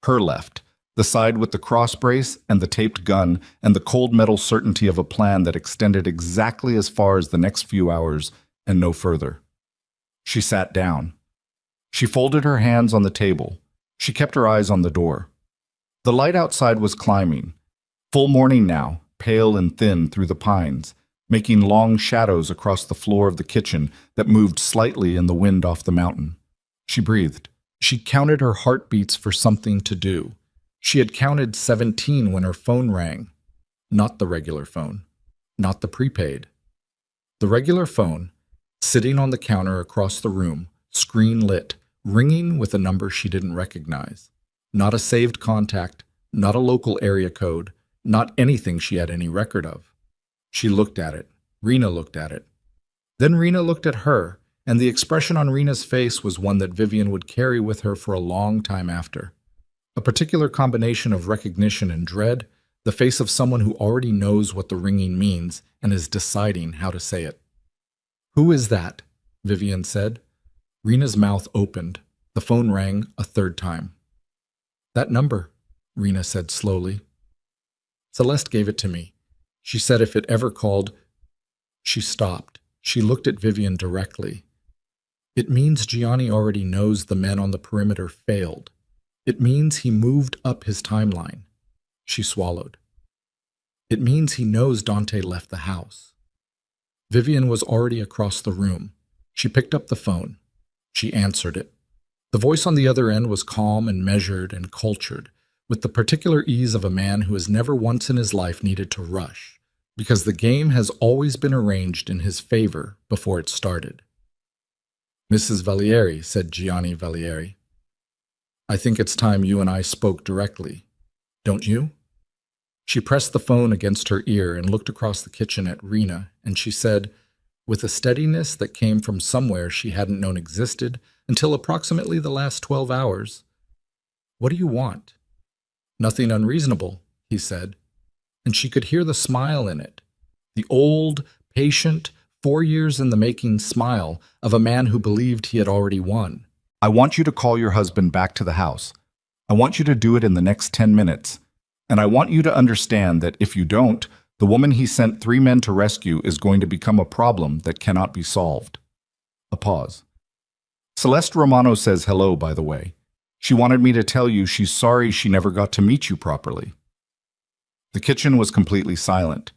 Her left. The side with the cross brace and the taped gun and the cold metal certainty of a plan that extended exactly as far as the next few hours and no further. She sat down. She folded her hands on the table. She kept her eyes on the door. The light outside was climbing. Full morning now, pale and thin through the pines, making long shadows across the floor of the kitchen that moved slightly in the wind off the mountain. She breathed. She counted her heartbeats for something to do. She had counted 17 when her phone rang. Not the regular phone. Not the prepaid. The regular phone, sitting on the counter across the room, screen lit, ringing with a number she didn't recognize. Not a saved contact, not a local area code, not anything she had any record of. She looked at it. Rena looked at it. Then Rena looked at her, and the expression on Rena's face was one that Vivian would carry with her for a long time after. A particular combination of recognition and dread, the face of someone who already knows what the ringing means and is deciding how to say it. "Who is that?" Vivian said. Rena's mouth opened. The phone rang a third time. "That number," Rena said slowly. "Celeste gave it to me. She said if it ever called—" She stopped. She looked at Vivian directly. "It means Gianni already knows the men on the perimeter failed. It means he moved up his timeline." She swallowed. "It means he knows Dante left the house." Vivian was already across the room. She picked up the phone. She answered it. The voice on the other end was calm and measured and cultured, with the particular ease of a man who has never once in his life needed to rush, because the game has always been arranged in his favor before it started. "Mrs. Valieri," said Gianni Valieri. "I think it's time you and I spoke directly. Don't you?" She pressed the phone against her ear and looked across the kitchen at Rena, and she said, with a steadiness that came from somewhere she hadn't known existed until approximately the last 12 hours, "What do you want?" "Nothing unreasonable," he said, and she could hear the smile in it, the old, patient, 4 years in the making smile of a man who believed he had already won. "I want you to call your husband back to the house. I want you to do it in the next 10 minutes. And I want you to understand that if you don't, the woman he sent 3 men to rescue is going to become a problem that cannot be solved." A pause. "Celeste Romano says hello, by the way. She wanted me to tell you she's sorry she never got to meet you properly." The kitchen was completely silent.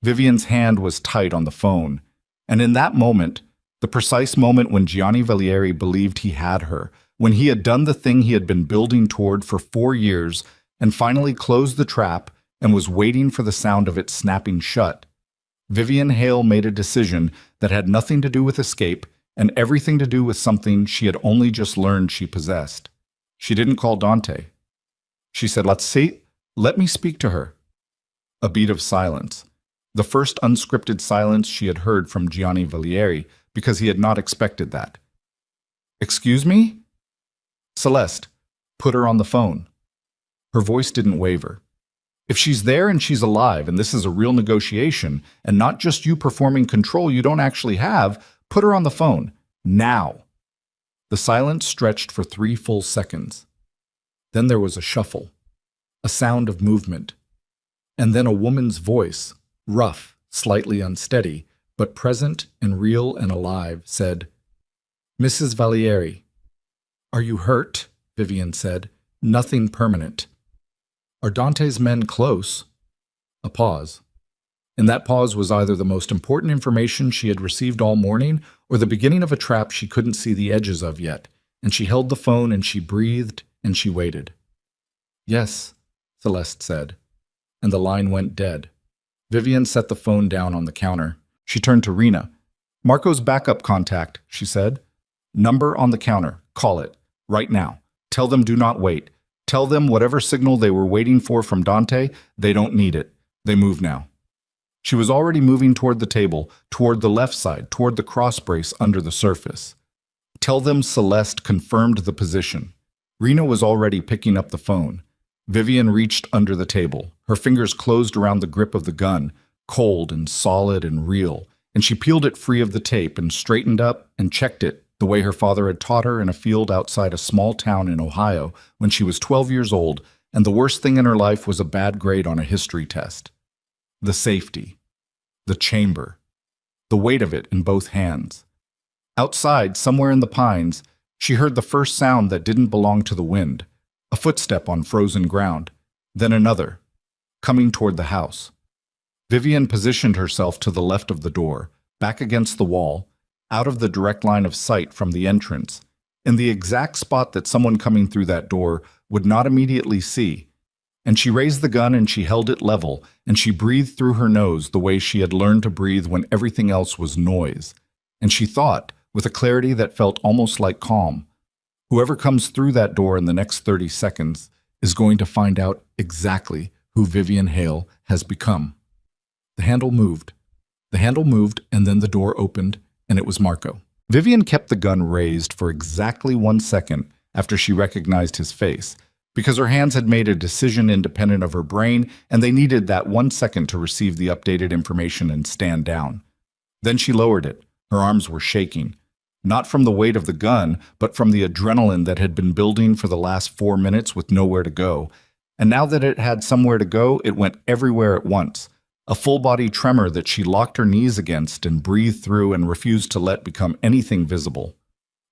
Vivian's hand was tight on the phone. And in that moment, the precise moment when Gianni Valieri believed he had her, when he had done the thing he had been building toward for 4 years and finally closed the trap and was waiting for the sound of it snapping shut, Vivian Hale made a decision that had nothing to do with escape and everything to do with something she had only just learned she possessed. She didn't call Dante. She said, let me speak to her." A beat of silence. The first unscripted silence she had heard from Gianni Valieri, because he had not expected that. "Excuse me?" "Celeste, put her on the phone." Her voice didn't waver. "If she's there and she's alive, and this is a real negotiation, and not just you performing control you don't actually have, put her on the phone. Now." The silence stretched for 3 full seconds. Then there was a shuffle, a sound of movement, and then a woman's voice, rough, slightly unsteady, but present and real and alive, said, "Mrs. Valieri." "Are you hurt?" Vivian said. "Nothing permanent." "Are Dante's men close?" A pause. And that pause was either the most important information she had received all morning or the beginning of a trap she couldn't see the edges of yet, and she held the phone and she breathed and she waited. "Yes," Celeste said, and the line went dead. Vivian set the phone down on the counter. She turned to Rena. "Marco's backup contact," she said. "Number on the counter. Call it. Right now. Tell them do not wait. Tell them whatever signal they were waiting for from Dante, they don't need it. They move now." She was already moving toward the table, toward the left side, toward the cross brace under the surface. "Tell them Celeste confirmed the position." Rena was already picking up the phone. Vivian reached under the table. Her fingers closed around the grip of the gun, cold and solid and real, and she peeled it free of the tape and straightened up and checked it the way her father had taught her in a field outside a small town in Ohio when she was 12 years old, and the worst thing in her life was a bad grade on a history test. The safety, the chamber, the weight of it in both hands. Outside, somewhere in the pines, she heard the first sound that didn't belong to the wind, a footstep on frozen ground, then another, coming toward the house. Vivian positioned herself to the left of the door, back against the wall, out of the direct line of sight from the entrance, in the exact spot that someone coming through that door would not immediately see. And she raised the gun and she held it level, and she breathed through her nose the way she had learned to breathe when everything else was noise. And she thought, with a clarity that felt almost like calm, whoever comes through that door in the next 30 seconds is going to find out exactly who Vivian Hale has become. The handle moved. The handle moved, and then the door opened, and it was Marco. Vivian kept the gun raised for exactly 1 second after she recognized his face, because her hands had made a decision independent of her brain, and they needed that 1 second to receive the updated information and stand down. Then she lowered it. Her arms were shaking, not from the weight of the gun, but from the adrenaline that had been building for the last 4 minutes with nowhere to go. And now that it had somewhere to go, it went everywhere at once. A full-body tremor that she locked her knees against and breathed through and refused to let become anything visible.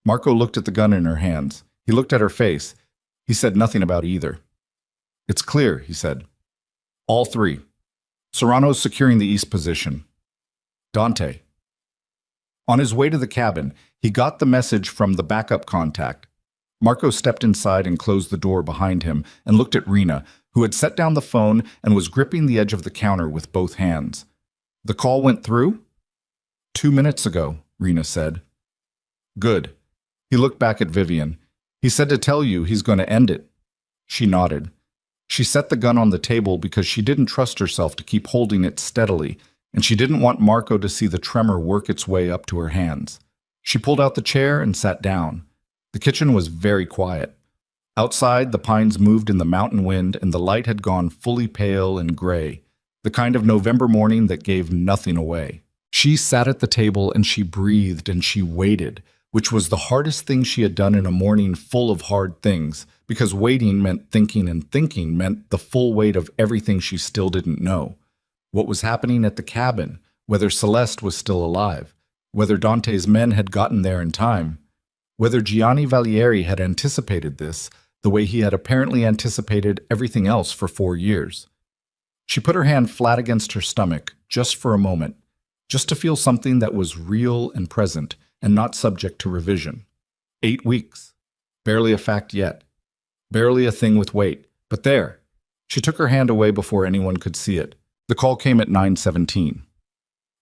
Marco looked at the gun in her hands. He looked at her face. He said nothing about either. "It's clear," he said. "All three. Serrano's securing the east position. Dante." On his way to the cabin, he got the message from the backup contact. Marco stepped inside and closed the door behind him and looked at Rena, who had set down the phone and was gripping the edge of the counter with both hands. "The call went through?" "2 minutes ago," Rena said. "Good." He looked back at Vivian. "He said to tell you he's going to end it." She nodded. She set the gun on the table because she didn't trust herself to keep holding it steadily, and she didn't want Marco to see the tremor work its way up to her hands. She pulled out the chair and sat down. The kitchen was very quiet. Outside, the pines moved in the mountain wind, and the light had gone fully pale and gray, the kind of November morning that gave nothing away. She sat at the table and she breathed and she waited, which was the hardest thing she had done in a morning full of hard things, because waiting meant thinking and thinking meant the full weight of everything she still didn't know. What was happening at the cabin, whether Celeste was still alive, whether Dante's men had gotten there in time, whether Gianni Valieri had anticipated this, the way he had apparently anticipated everything else for 4 years. She put her hand flat against her stomach, just for a moment, just to feel something that was real and present, and not subject to revision. 8 weeks. Barely a fact yet. Barely a thing with weight. But there. She took her hand away before anyone could see it. The call came at 9:17.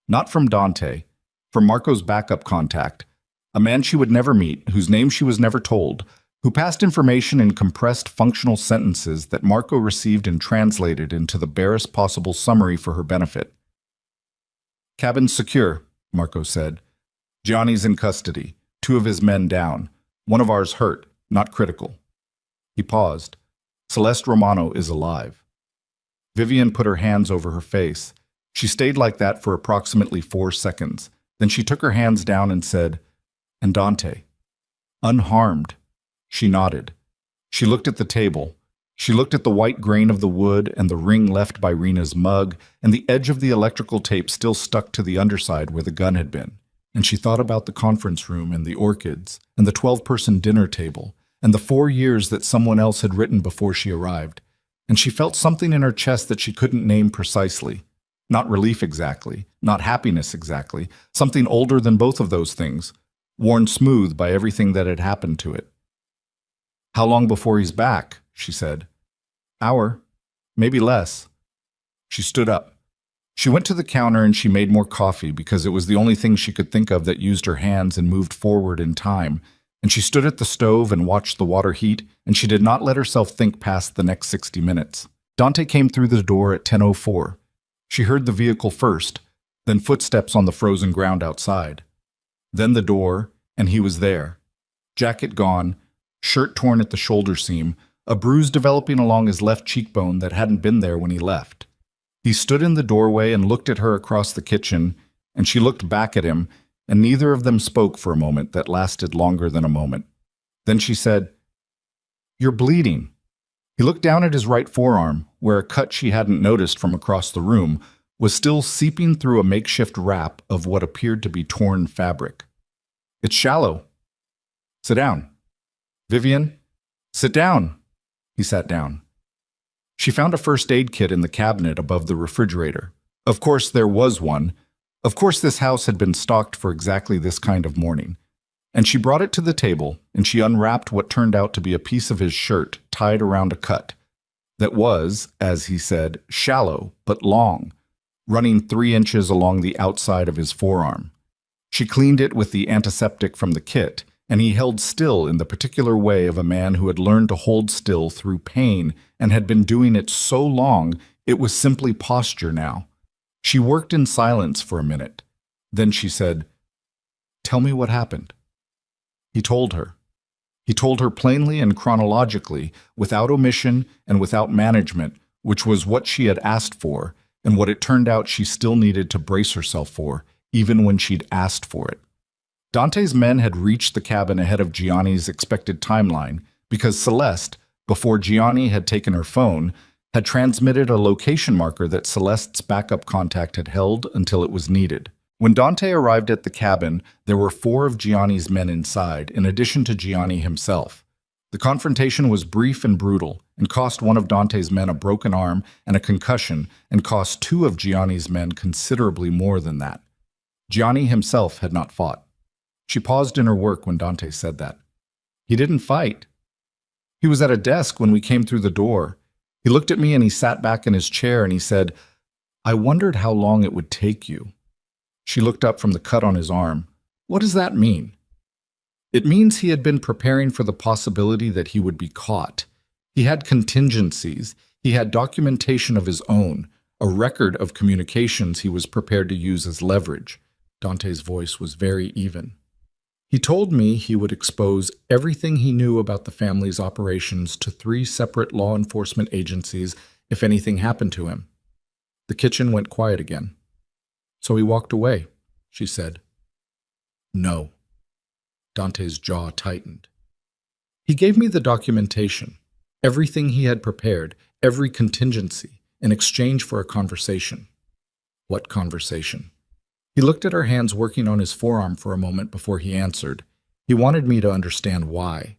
Not from Dante. From Marco's backup contact. A man she would never meet, whose name she was never told, who passed information in compressed functional sentences that Marco received and translated into the barest possible summary for her benefit. "Cabin's secure," Marco said. "Gianni's in custody. 2 of his men down. 1 of ours hurt, not critical." He paused. "Celeste Romano is alive." Vivian put her hands over her face. She stayed like that for approximately 4 seconds. Then she took her hands down and said, "And Dante?" "Unharmed." She nodded. She looked at the table. She looked at the white grain of the wood and the ring left by Rena's mug and the edge of the electrical tape still stuck to the underside where the gun had been. And she thought about the conference room and the orchids and the 12-person dinner table and the 4 years that someone else had written before she arrived. And she felt something in her chest that she couldn't name precisely. Not relief exactly, not happiness exactly, something older than both of those things, worn smooth by everything that had happened to it. "How long before he's back?" she said. "Hour, maybe less." She stood up. She went to the counter and she made more coffee because it was the only thing she could think of that used her hands and moved forward in time. And she stood at the stove and watched the water heat, and she did not let herself think past the next 60 minutes. Dante came through the door at 10:04. She heard the vehicle first, then footsteps on the frozen ground outside. Then the door, and he was there. Jacket gone, shirt torn at the shoulder seam, a bruise developing along his left cheekbone that hadn't been there when he left. He stood in the doorway and looked at her across the kitchen, and she looked back at him, and neither of them spoke for a moment that lasted longer than a moment. Then she said, "You're bleeding." He looked down at his right forearm, where a cut she hadn't noticed from across the room was still seeping through a makeshift wrap of what appeared to be torn fabric. "It's shallow." "Sit down." "Vivian, sit down." He sat down. She found a first aid kit in the cabinet above the refrigerator. Of course there was one. Of course this house had been stocked for exactly this kind of morning. And she brought it to the table, and she unwrapped what turned out to be a piece of his shirt tied around a cut. That was, as he said, shallow but long, running 3 inches along the outside of his forearm. She cleaned it with the antiseptic from the kit, and he held still in the particular way of a man who had learned to hold still through pain and had been doing it so long it was simply posture now. She worked in silence for a minute. Then she said, "Tell me what happened." He told her. He told her plainly and chronologically, without omission and without management, which was what she had asked for, and what it turned out she still needed to brace herself for, even when she'd asked for it. Dante's men had reached the cabin ahead of Gianni's expected timeline because Celeste, before Gianni had taken her phone, had transmitted a location marker that Celeste's backup contact had held until it was needed. When Dante arrived at the cabin, there were 4 of Gianni's men inside, in addition to Gianni himself. The confrontation was brief and brutal, and cost one of Dante's men a broken arm and a concussion, and cost 2 of Gianni's men considerably more than that. Gianni himself had not fought. She paused in her work when Dante said that. He didn't fight. He was at a desk when we came through the door. He looked at me and he sat back in his chair and he said, "I wondered how long it would take you." She looked up from the cut on his arm. "What does that mean?" It means he had been preparing for the possibility that he would be caught. He had contingencies. He had documentation of his own, a record of communications he was prepared to use as leverage. Dante's voice was very even. He told me he would expose everything he knew about the family's operations to 3 separate law enforcement agencies if anything happened to him. The kitchen went quiet again. "So he walked away," she said. "No." Dante's jaw tightened. "He gave me the documentation, everything he had prepared, every contingency, in exchange for a conversation." "What conversation?" He looked at her hands working on his forearm for a moment before he answered. He wanted me to understand why.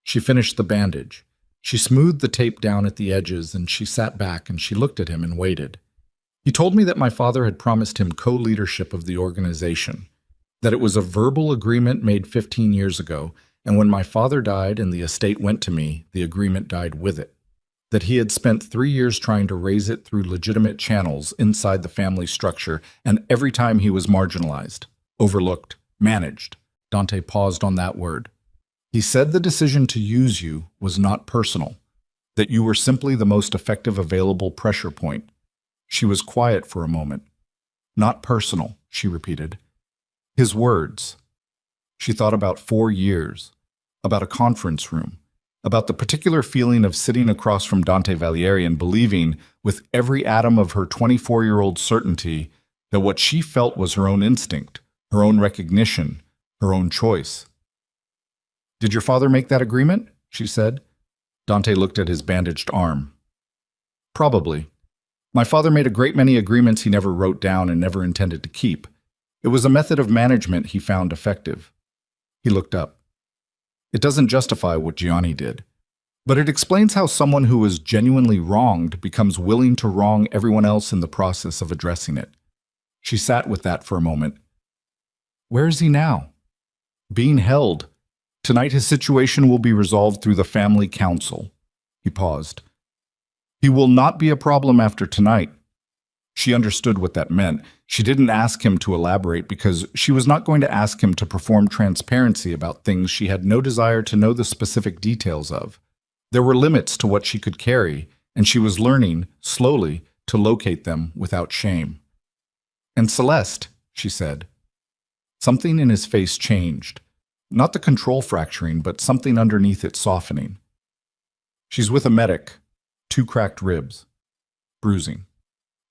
She finished the bandage. She smoothed the tape down at the edges and she sat back and she looked at him and waited. "He told me that my father had promised him co-leadership of the organization, that it was a verbal agreement made 15 years ago, and when my father died and the estate went to me, the agreement died with it. That he had spent 3 years trying to raise it through legitimate channels inside the family structure, and every time he was marginalized, overlooked, managed." Dante paused on that word. "He said the decision to use you was not personal, that you were simply the most effective available pressure point." She was quiet for a moment. "Not personal," she repeated. His words. She thought about 4 years, about a conference room, about the particular feeling of sitting across from Dante Valieri and believing, with every atom of her 24-year-old certainty, that what she felt was her own instinct, her own recognition, her own choice. "Did your father make that agreement?" she said. Dante looked at his bandaged arm. "Probably. My father made a great many agreements he never wrote down and never intended to keep. It was a method of management he found effective." He looked up. "It doesn't justify what Gianni did, but it explains how someone who is genuinely wronged becomes willing to wrong everyone else in the process of addressing it." She sat with that for a moment. "Where is he now?" "Being held. Tonight his situation will be resolved through the family council." He paused. "He will not be a problem after tonight." She understood what that meant. She didn't ask him to elaborate because she was not going to ask him to perform transparency about things she had no desire to know the specific details of. There were limits to what she could carry, and she was learning, slowly, to locate them without shame. "And Celeste," she said. Something in his face changed. Not the control fracturing, but something underneath it softening. "She's with a medic. 2 cracked ribs. Bruising.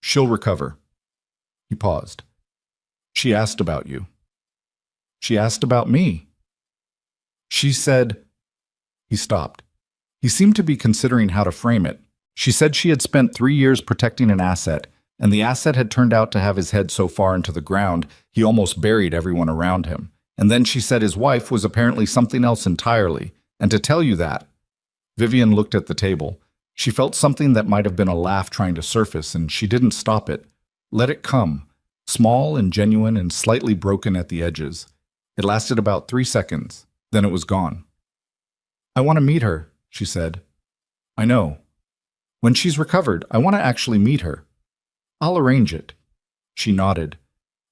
She'll recover." He paused. "She asked about you." "She asked about me." "She said—" He stopped. He seemed to be considering how to frame it. She said she had spent 3 years protecting an asset, and the asset had turned out to have his head so far into the ground he almost buried everyone around him. And then she said his wife was apparently something else entirely, and to tell you that— Vivian looked at the table. She felt something that might have been a laugh trying to surface, and she didn't stop it. Let it come, small and genuine and slightly broken at the edges. It lasted about 3 seconds, then it was gone. "I want to meet her," she said. "I know. When she's recovered, I want to actually meet her. I'll arrange it." She nodded.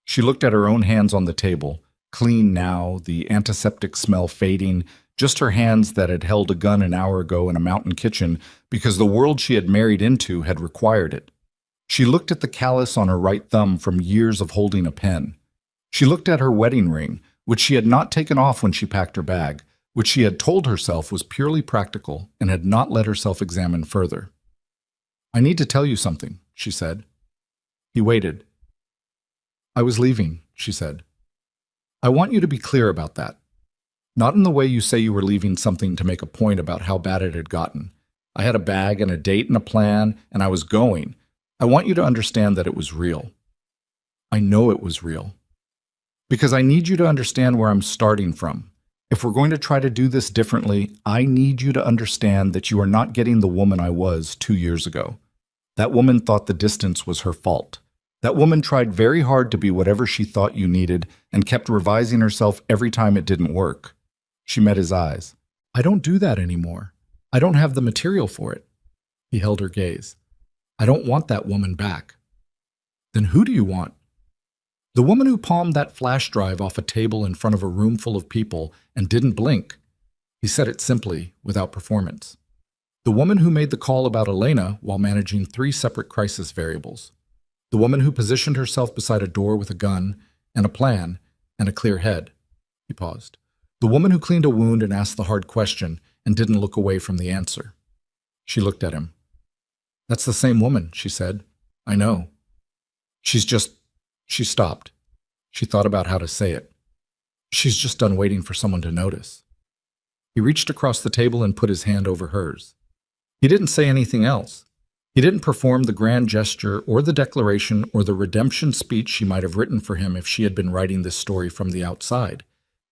She looked at her own hands on the table, clean now, the antiseptic smell fading, just her hands that had held a gun an hour ago in a mountain kitchen because the world she had married into had required it. She looked at the callus on her right thumb from years of holding a pen. She looked at her wedding ring, which she had not taken off when she packed her bag, which she had told herself was purely practical and had not let herself examine further. "I need to tell you something," she said. He waited. "I was leaving," she said. "I want you to be clear about that. Not in the way you say you were leaving something to make a point about how bad it had gotten. I had a bag and a date and a plan, and I was going. I want you to understand that it was real. I know it was real. Because I need you to understand where I'm starting from. If we're going to try to do this differently, I need you to understand that you are not getting the woman I was 2 years ago. That woman thought the distance was her fault. That woman tried very hard to be whatever she thought you needed and kept revising herself every time it didn't work." She met his eyes. "I don't do that anymore. I don't have the material for it." He held her gaze. "I don't want that woman back." "Then who do you want?" "The woman who palmed that flash drive off a table in front of a room full of people and didn't blink." He said it simply, without performance. "The woman who made the call about Elena while managing 3 separate crisis variables. The woman who positioned herself beside a door with a gun and a plan and a clear head." He paused. "The woman who cleaned a wound and asked the hard question and didn't look away from the answer." She looked at him. "That's the same woman," she said. "I know. She stopped. She thought about how to say it. "She's just done waiting for someone to notice." He reached across the table and put his hand over hers. He didn't say anything else. He didn't perform the grand gesture or the declaration or the redemption speech she might have written for him if she had been writing this story from the outside.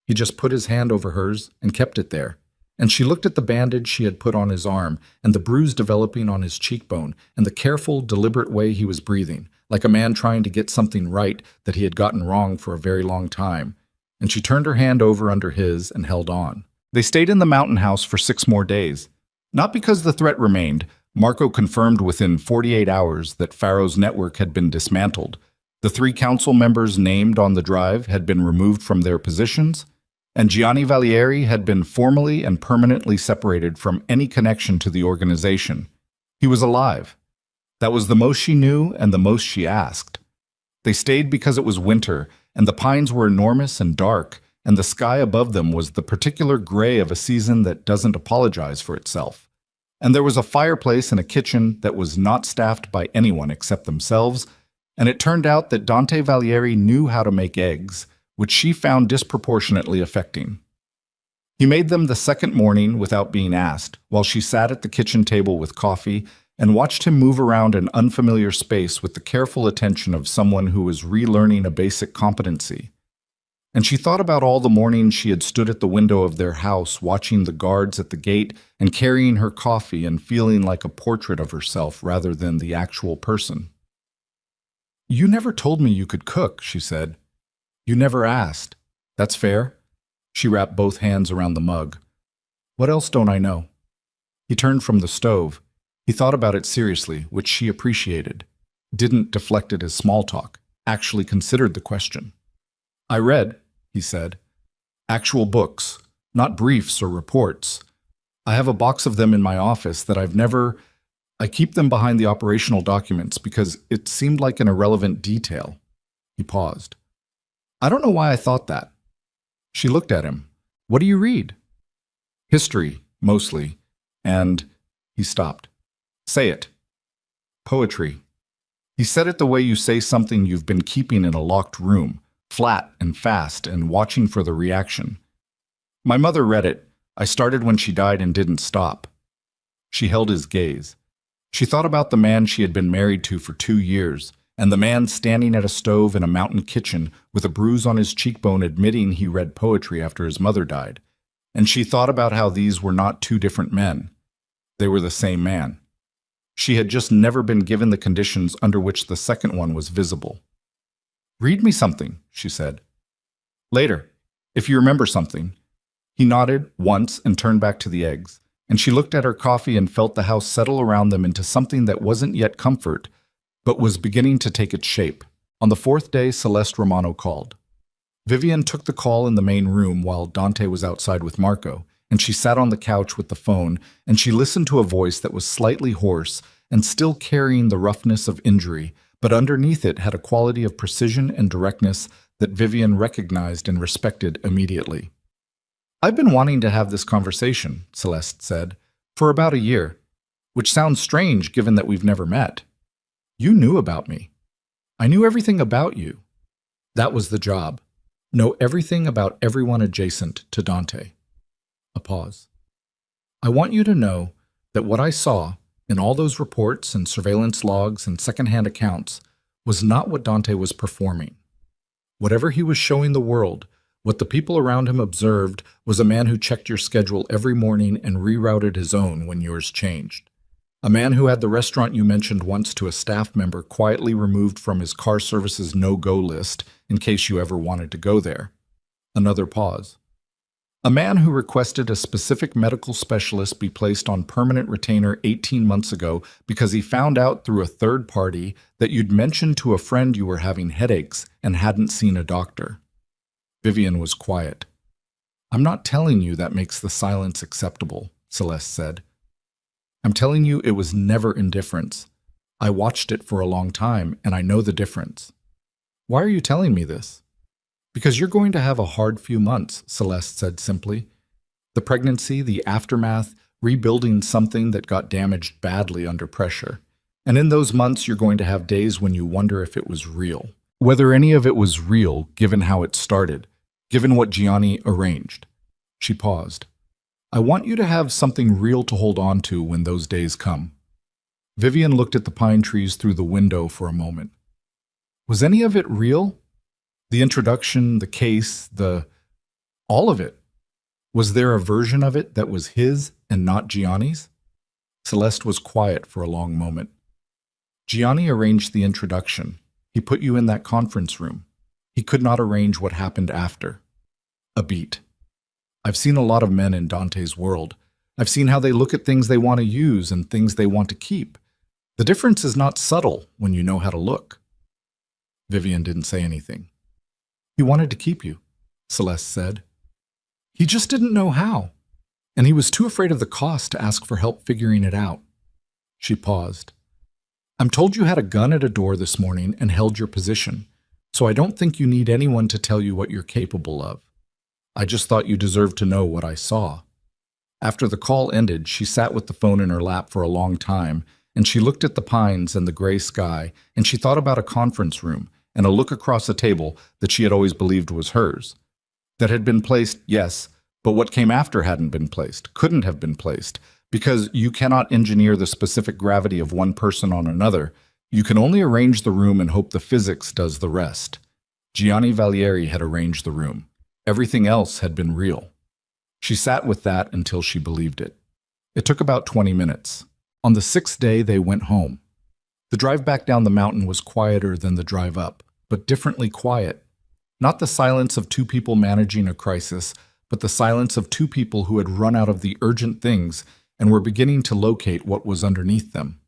He just put his hand over hers and kept it there. And she looked at the bandage she had put on his arm and the bruise developing on his cheekbone and the careful, deliberate way he was breathing, like a man trying to get something right that he had gotten wrong for a very long time. And she turned her hand over under his and held on. They stayed in the mountain house for 6 more days. Not because the threat remained. Marco confirmed within 48 hours that Pharaoh's network had been dismantled. The 3 council members named on the drive had been removed from their positions, and Gianni Valieri had been formally and permanently separated from any connection to the organization. He was alive. That was the most she knew and the most she asked. They stayed because it was winter, and the pines were enormous and dark, and the sky above them was the particular gray of a season that doesn't apologize for itself. And there was a fireplace in a kitchen that was not staffed by anyone except themselves, and it turned out that Dante Valieri knew how to make eggs, which she found disproportionately affecting. He made them the second morning without being asked, while she sat at the kitchen table with coffee and watched him move around an unfamiliar space with the careful attention of someone who was relearning a basic competency. And she thought about all the mornings she had stood at the window of their house watching the guards at the gate and carrying her coffee and feeling like a portrait of herself rather than the actual person. "You never told me you could cook," she said. "You never asked. That's fair." She wrapped both hands around the mug. "What else don't I know?" He turned from the stove. He thought about it seriously, which she appreciated. Didn't deflect it as small talk, actually considered the question. "I read," he said. "Actual books, not briefs or reports. I have a box of them in my office that I keep them behind the operational documents because it seemed like an irrelevant detail." He paused. "I don't know why I thought that." She looked at him. "What do you read?" "History, mostly. And—" He stopped. "Say it." "Poetry." He said it the way you say something you've been keeping in a locked room, flat and fast and watching for the reaction. "My mother read it. I started when she died and didn't stop." She held his gaze. She thought about the man she had been married to for 2 years, and the man standing at a stove in a mountain kitchen with a bruise on his cheekbone admitting he read poetry after his mother died. And she thought about how these were not 2 different men. They were the same man. She had just never been given the conditions under which the second one was visible. "Read me something," she said. "Later, if you remember something." He nodded once and turned back to the eggs, and she looked at her coffee and felt the house settle around them into something that wasn't yet comfort, but was beginning to take its shape. On the 4th day, Celeste Romano called. Vivian took the call in the main room while Dante was outside with Marco, and she sat on the couch with the phone, and she listened to a voice that was slightly hoarse and still carrying the roughness of injury, but underneath it had a quality of precision and directness that Vivian recognized and respected immediately. I've been wanting to have this conversation, Celeste said, for about a year, which sounds strange given that we've never met. You knew about me. I knew everything about you. That was the job. Know everything about everyone adjacent to Dante. A pause. I want you to know that what I saw in all those reports and surveillance logs and secondhand accounts was not what Dante was performing. Whatever he was showing the world, what the people around him observed was a man who checked your schedule every morning and rerouted his own when yours changed. A man who had the restaurant you mentioned once to a staff member quietly removed from his car service's no-go list in case you ever wanted to go there. Another pause. A man who requested a specific medical specialist be placed on permanent retainer 18 months ago because he found out through a third party that you'd mentioned to a friend you were having headaches and hadn't seen a doctor. Vivian was quiet. I'm not telling you that makes the silence acceptable, Celeste said. I'm telling you it was never indifference. I watched it for a long time, and I know the difference. Why are you telling me this? Because you're going to have a hard few months, Celeste said simply. The pregnancy, the aftermath, rebuilding something that got damaged badly under pressure. And in those months, you're going to have days when you wonder if it was real. Whether any of it was real, given how it started, given what Gianni arranged. She paused. I want you to have something real to hold on to when those days come. Vivian looked at the pine trees through the window for a moment. Was any of it real? The introduction, the case, all of it. Was there a version of it that was his and not Gianni's? Celeste was quiet for a long moment. Gianni arranged the introduction. He put you in that conference room. He could not arrange what happened after. A beat. I've seen a lot of men in Dante's world. I've seen how they look at things they want to use and things they want to keep. The difference is not subtle when you know how to look. Vivian didn't say anything. He wanted to keep you, Celeste said. He just didn't know how, and he was too afraid of the cost to ask for help figuring it out. She paused. I'm told you had a gun at a door this morning and held your position, so I don't think you need anyone to tell you what you're capable of. I just thought you deserved to know what I saw. After the call ended, she sat with the phone in her lap for a long time, and she looked at the pines and the gray sky, and she thought about a conference room and a look across a table that she had always believed was hers. That had been placed, yes, but what came after hadn't been placed, couldn't have been placed, because you cannot engineer the specific gravity of one person on another. You can only arrange the room and hope the physics does the rest. Gianni Valieri had arranged the room. Everything else had been real. She sat with that until she believed it. It took about 20 minutes. On the 6th day, they went home. The drive back down the mountain was quieter than the drive up, but differently quiet. Not the silence of two people managing a crisis, but the silence of two people who had run out of the urgent things and were beginning to locate what was underneath them.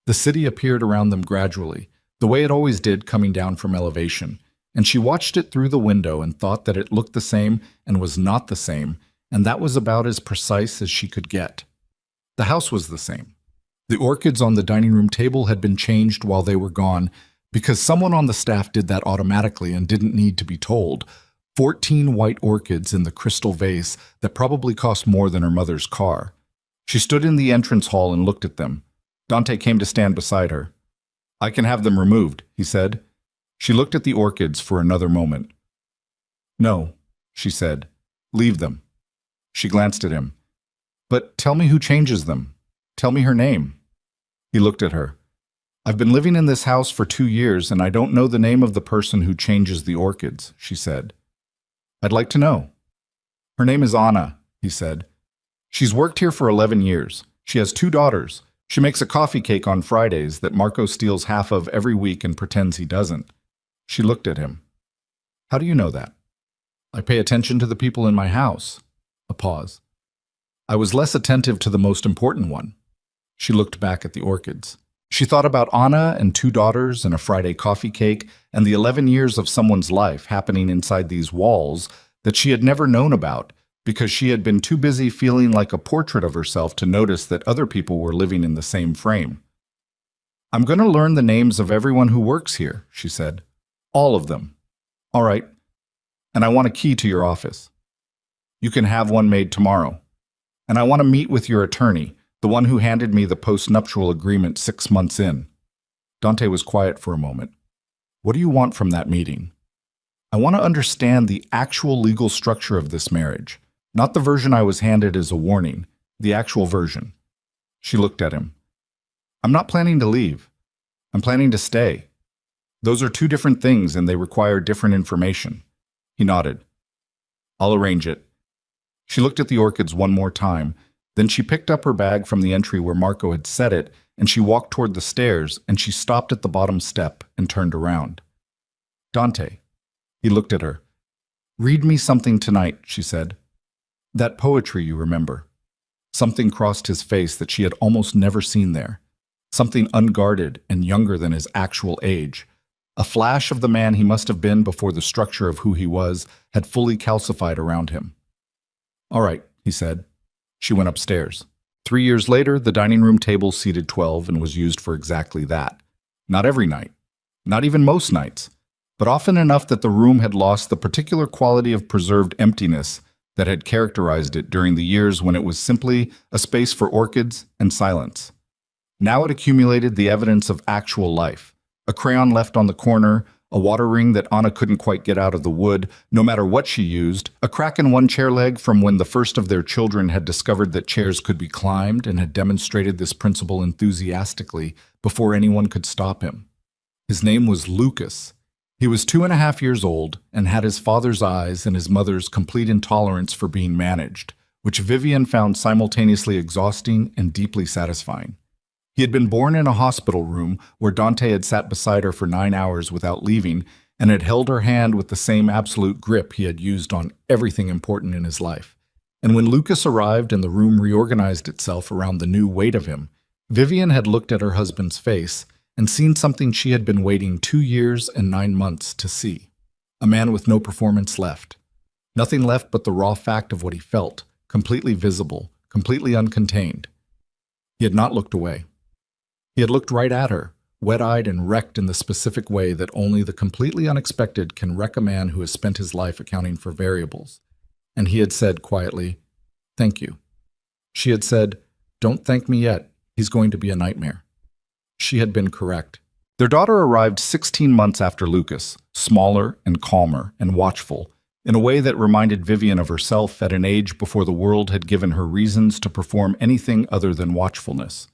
The city appeared around them gradually, the way it always did coming down from elevation, and she watched it through the window and thought that it looked the same and was not the same, and that was about as precise as she could get. The house was the same. The orchids on the dining room table had been changed while they were gone because someone on the staff did that automatically and didn't need to be told. 14 white orchids in the crystal vase that probably cost more than her mother's car. She stood in the entrance hall and looked at them. Dante came to stand beside her. I can have them removed, he said. She looked at the orchids for another moment. No, she said. Leave them. She glanced at him. But tell me who changes them. Tell me her name. He looked at her. I've been living in this house for 2 years and I don't know the name of the person who changes the orchids, she said. I'd like to know. Her name is Anna, he said. She's worked here for 11 years. She has 2 daughters. She makes a coffee cake on Fridays that Marco steals half of every week and pretends he doesn't. She looked at him. How do you know that? I pay attention to the people in my house. A pause. I was less attentive to the most important one. She looked back at the orchids. She thought about Anna and 2 daughters and a Friday coffee cake and the 11 years of someone's life happening inside these walls that she had never known about because she had been too busy feeling like a portrait of herself to notice that other people were living in the same frame. I'm going to learn the names of everyone who works here, she said. All of them. All right. And I want a key to your office. You can have one made tomorrow. And I want to meet with your attorney, the one who handed me the post-nuptial agreement 6 months in." Dante was quiet for a moment. "What do you want from that meeting?" "I want to understand the actual legal structure of this marriage, not the version I was handed as a warning, the actual version." She looked at him. "I'm not planning to leave. I'm planning to stay. Those are two different things and they require different information." He nodded. "I'll arrange it." She looked at the orchids one more time, then she picked up her bag from the entry where Marco had set it, and she walked toward the stairs, and she stopped at the bottom step and turned around. "Dante." He looked at her. "Read me something tonight," she said. "That poetry you remember." Something crossed his face that she had almost never seen there. Something unguarded and younger than his actual age. A flash of the man he must have been before the structure of who he was had fully calcified around him. "All right," he said. She went upstairs. 3 years later, the dining room table seated 12 and was used for exactly that. Not every night. Not even most nights. But often enough that the room had lost the particular quality of preserved emptiness that had characterized it during the years when it was simply a space for orchids and silence. Now it accumulated the evidence of actual life. A crayon left on the corner, a water ring that Anna couldn't quite get out of the wood, no matter what she used, a crack in one chair leg from when the first of their children had discovered that chairs could be climbed and had demonstrated this principle enthusiastically before anyone could stop him. His name was Lucas. He was 2.5 years old and had his father's eyes and his mother's complete intolerance for being managed, which Vivian found simultaneously exhausting and deeply satisfying. He had been born in a hospital room where Dante had sat beside her for 9 hours without leaving and had held her hand with the same absolute grip he had used on everything important in his life. And when Lucas arrived and the room reorganized itself around the new weight of him, Vivian had looked at her husband's face and seen something she had been waiting 2 years and 9 months to see. A man with no performance left. Nothing left but the raw fact of what he felt, completely visible, completely uncontained. He had not looked away. He had looked right at her, wet-eyed and wrecked in the specific way that only the completely unexpected can wreck a man who has spent his life accounting for variables. And he had said quietly, "Thank you." She had said, "Don't thank me yet. He's going to be a nightmare." She had been correct. Their daughter arrived 16 months after Lucas, smaller and calmer and watchful, in a way that reminded Vivian of herself at an age before the world had given her reasons to perform anything other than watchfulness.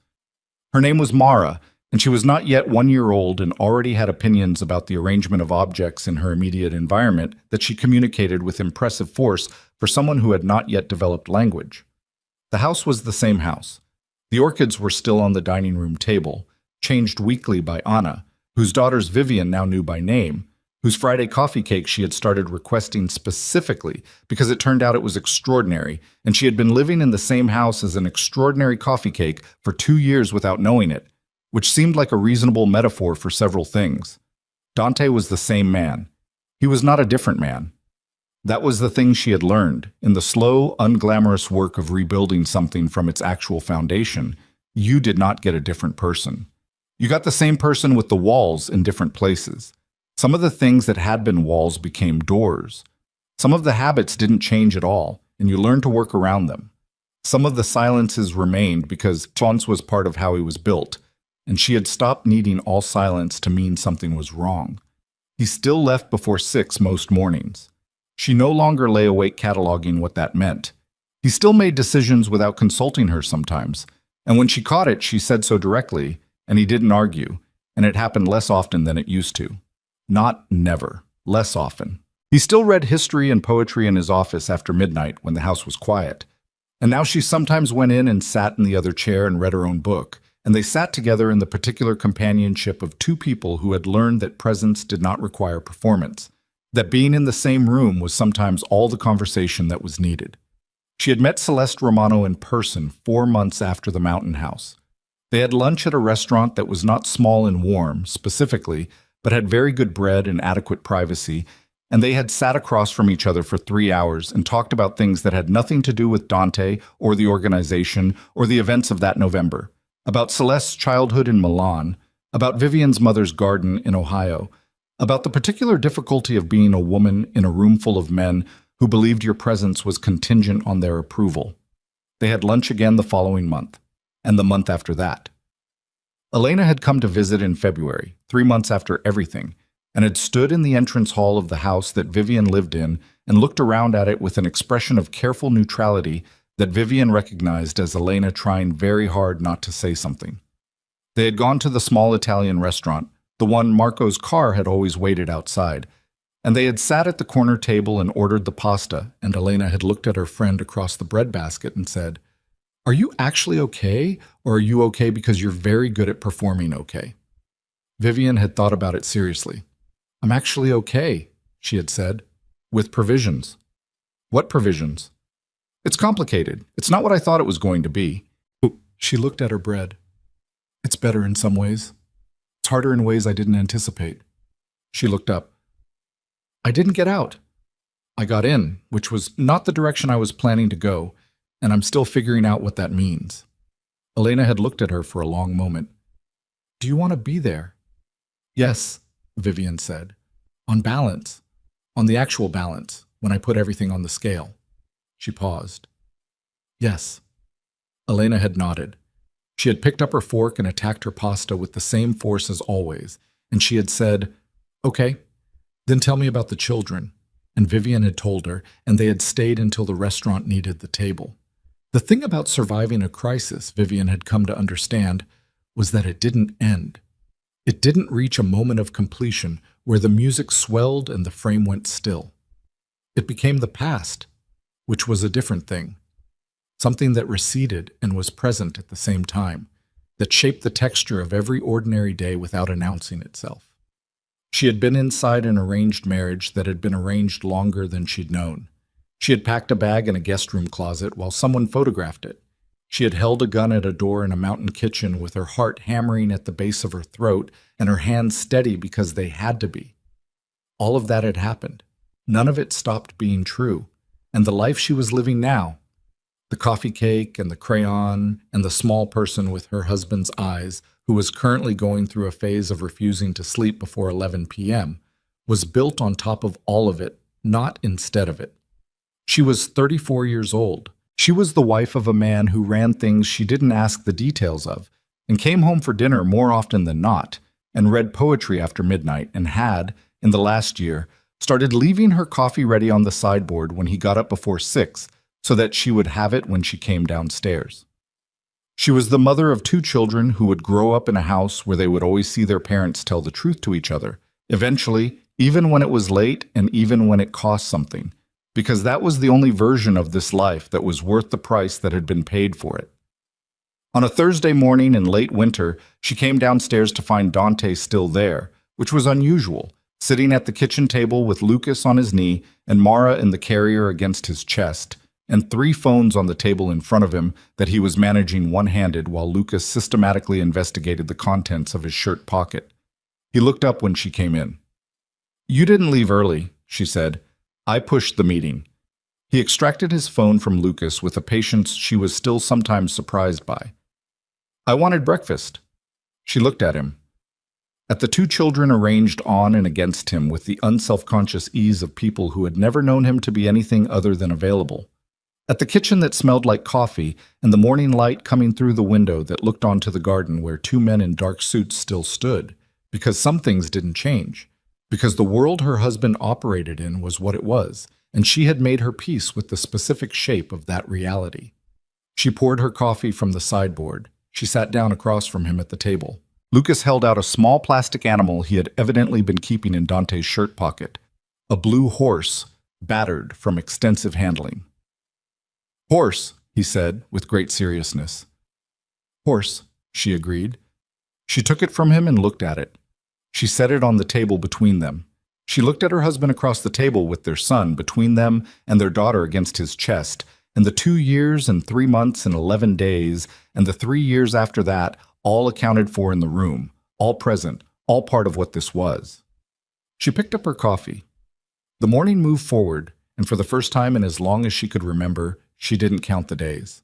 Her name was Mara, and she was not yet 1 year old and already had opinions about the arrangement of objects in her immediate environment that she communicated with impressive force for someone who had not yet developed language. The house was the same house. The orchids were still on the dining room table, changed weekly by Anna, whose daughters Vivian now knew by name, whose Friday coffee cake she had started requesting specifically because it turned out it was extraordinary, and she had been living in the same house as an extraordinary coffee cake for 2 years without knowing it, which seemed like a reasonable metaphor for several things. Dante was the same man. He was not a different man. That was the thing she had learned. In the slow, unglamorous work of rebuilding something from its actual foundation, you did not get a different person. You got the same person with the walls in different places. Some of the things that had been walls became doors. Some of the habits didn't change at all, and you learned to work around them. Some of the silences remained because silence was part of how he was built, and she had stopped needing all silence to mean something was wrong. He still left before 6 most mornings. She no longer lay awake cataloging what that meant. He still made decisions without consulting her sometimes, and when she caught it, she said so directly, and he didn't argue, and it happened less often than it used to. Not never, less often. He still read history and poetry in his office after midnight when the house was quiet. And now she sometimes went in and sat in the other chair and read her own book, and they sat together in the particular companionship of two people who had learned that presence did not require performance, that being in the same room was sometimes all the conversation that was needed. She had met Celeste Romano in person 4 months after the mountain house. They had lunch at a restaurant that was not small and warm, specifically, but had very good bread and adequate privacy, and they had sat across from each other for 3 hours and talked about things that had nothing to do with Dante or the organization or the events of that November, about Celeste's childhood in Milan, about Vivian's mother's garden in Ohio, about the particular difficulty of being a woman in a room full of men who believed your presence was contingent on their approval. They had lunch again the following month, and the month after that. Elena had come to visit in February, 3 months after everything, and had stood in the entrance hall of the house that Vivian lived in and looked around at it with an expression of careful neutrality that Vivian recognized as Elena trying very hard not to say something. They had gone to the small Italian restaurant, the one Marco's car had always waited outside, and they had sat at the corner table and ordered the pasta, and Elena had looked at her friend across the breadbasket and said, "Are you actually okay, or are you okay because you're very good at performing okay?" Vivian had thought about it seriously. "I'm actually okay," she had said, "with provisions." "What provisions?" "It's complicated. It's not what I thought it was going to be." She looked at her bread. "It's better in some ways. It's harder in ways I didn't anticipate." She looked up. "I didn't get out. I got in, which was not the direction I was planning to go, and I'm still figuring out what that means." Elena had looked at her for a long moment. "Do you want to be there?" "Yes," Vivian said. "On balance. On the actual balance, when I put everything on the scale." She paused. "Yes." Elena had nodded. She had picked up her fork and attacked her pasta with the same force as always, and she had said, "Okay, then tell me about the children." And Vivian had told her, and they had stayed until the restaurant needed the table. The thing about surviving a crisis, Vivian had come to understand, was that it didn't end. It didn't reach a moment of completion where the music swelled and the frame went still. It became the past, which was a different thing. Something that receded and was present at the same time, that shaped the texture of every ordinary day without announcing itself. She had been inside an arranged marriage that had been arranged longer than she'd known. She had packed a bag in a guest room closet while someone photographed it. She had held a gun at a door in a mountain kitchen with her heart hammering at the base of her throat and her hands steady because they had to be. All of that had happened. None of it stopped being true. And the life she was living now, the coffee cake and the crayon and the small person with her husband's eyes, who was currently going through a phase of refusing to sleep before 11 p.m., was built on top of all of it, not instead of it. She was 34 years old. She was the wife of a man who ran things she didn't ask the details of, and came home for dinner more often than not, and read poetry after midnight, and had, in the last year, started leaving her coffee ready on the sideboard when he got up before 6, so that she would have it when she came downstairs. She was the mother of 2 children who would grow up in a house where they would always see their parents tell the truth to each other, eventually, even when it was late and even when it cost something, because that was the only version of this life that was worth the price that had been paid for it. On a Thursday morning in late winter, she came downstairs to find Dante still there, which was unusual, sitting at the kitchen table with Lucas on his knee and Mara in the carrier against his chest, and 3 phones on the table in front of him that he was managing one-handed while Lucas systematically investigated the contents of his shirt pocket. He looked up when she came in. "You didn't leave early," she said. "I pushed the meeting." He extracted his phone from Lucas with a patience she was still sometimes surprised by. "I wanted breakfast." She looked at him. At the 2 children arranged on and against him with the unselfconscious ease of people who had never known him to be anything other than available. At the kitchen that smelled like coffee and the morning light coming through the window that looked onto the garden where 2 men in dark suits still stood, because some things didn't change, because the world her husband operated in was what it was, and she had made her peace with the specific shape of that reality. She poured her coffee from the sideboard. She sat down across from him at the table. Lucas held out a small plastic animal he had evidently been keeping in Dante's shirt pocket, a blue horse, battered from extensive handling. "Horse," he said, with great seriousness. "Horse," she agreed. She took it from him and looked at it. She set it on the table between them. She looked at her husband across the table with their son between them and their daughter against his chest, and the 2 years and 3 months and 11 days, and the 3 years after that, all accounted for in the room, all present, all part of what this was. She picked up her coffee. The morning moved forward, and for the first time in as long as she could remember, she didn't count the days.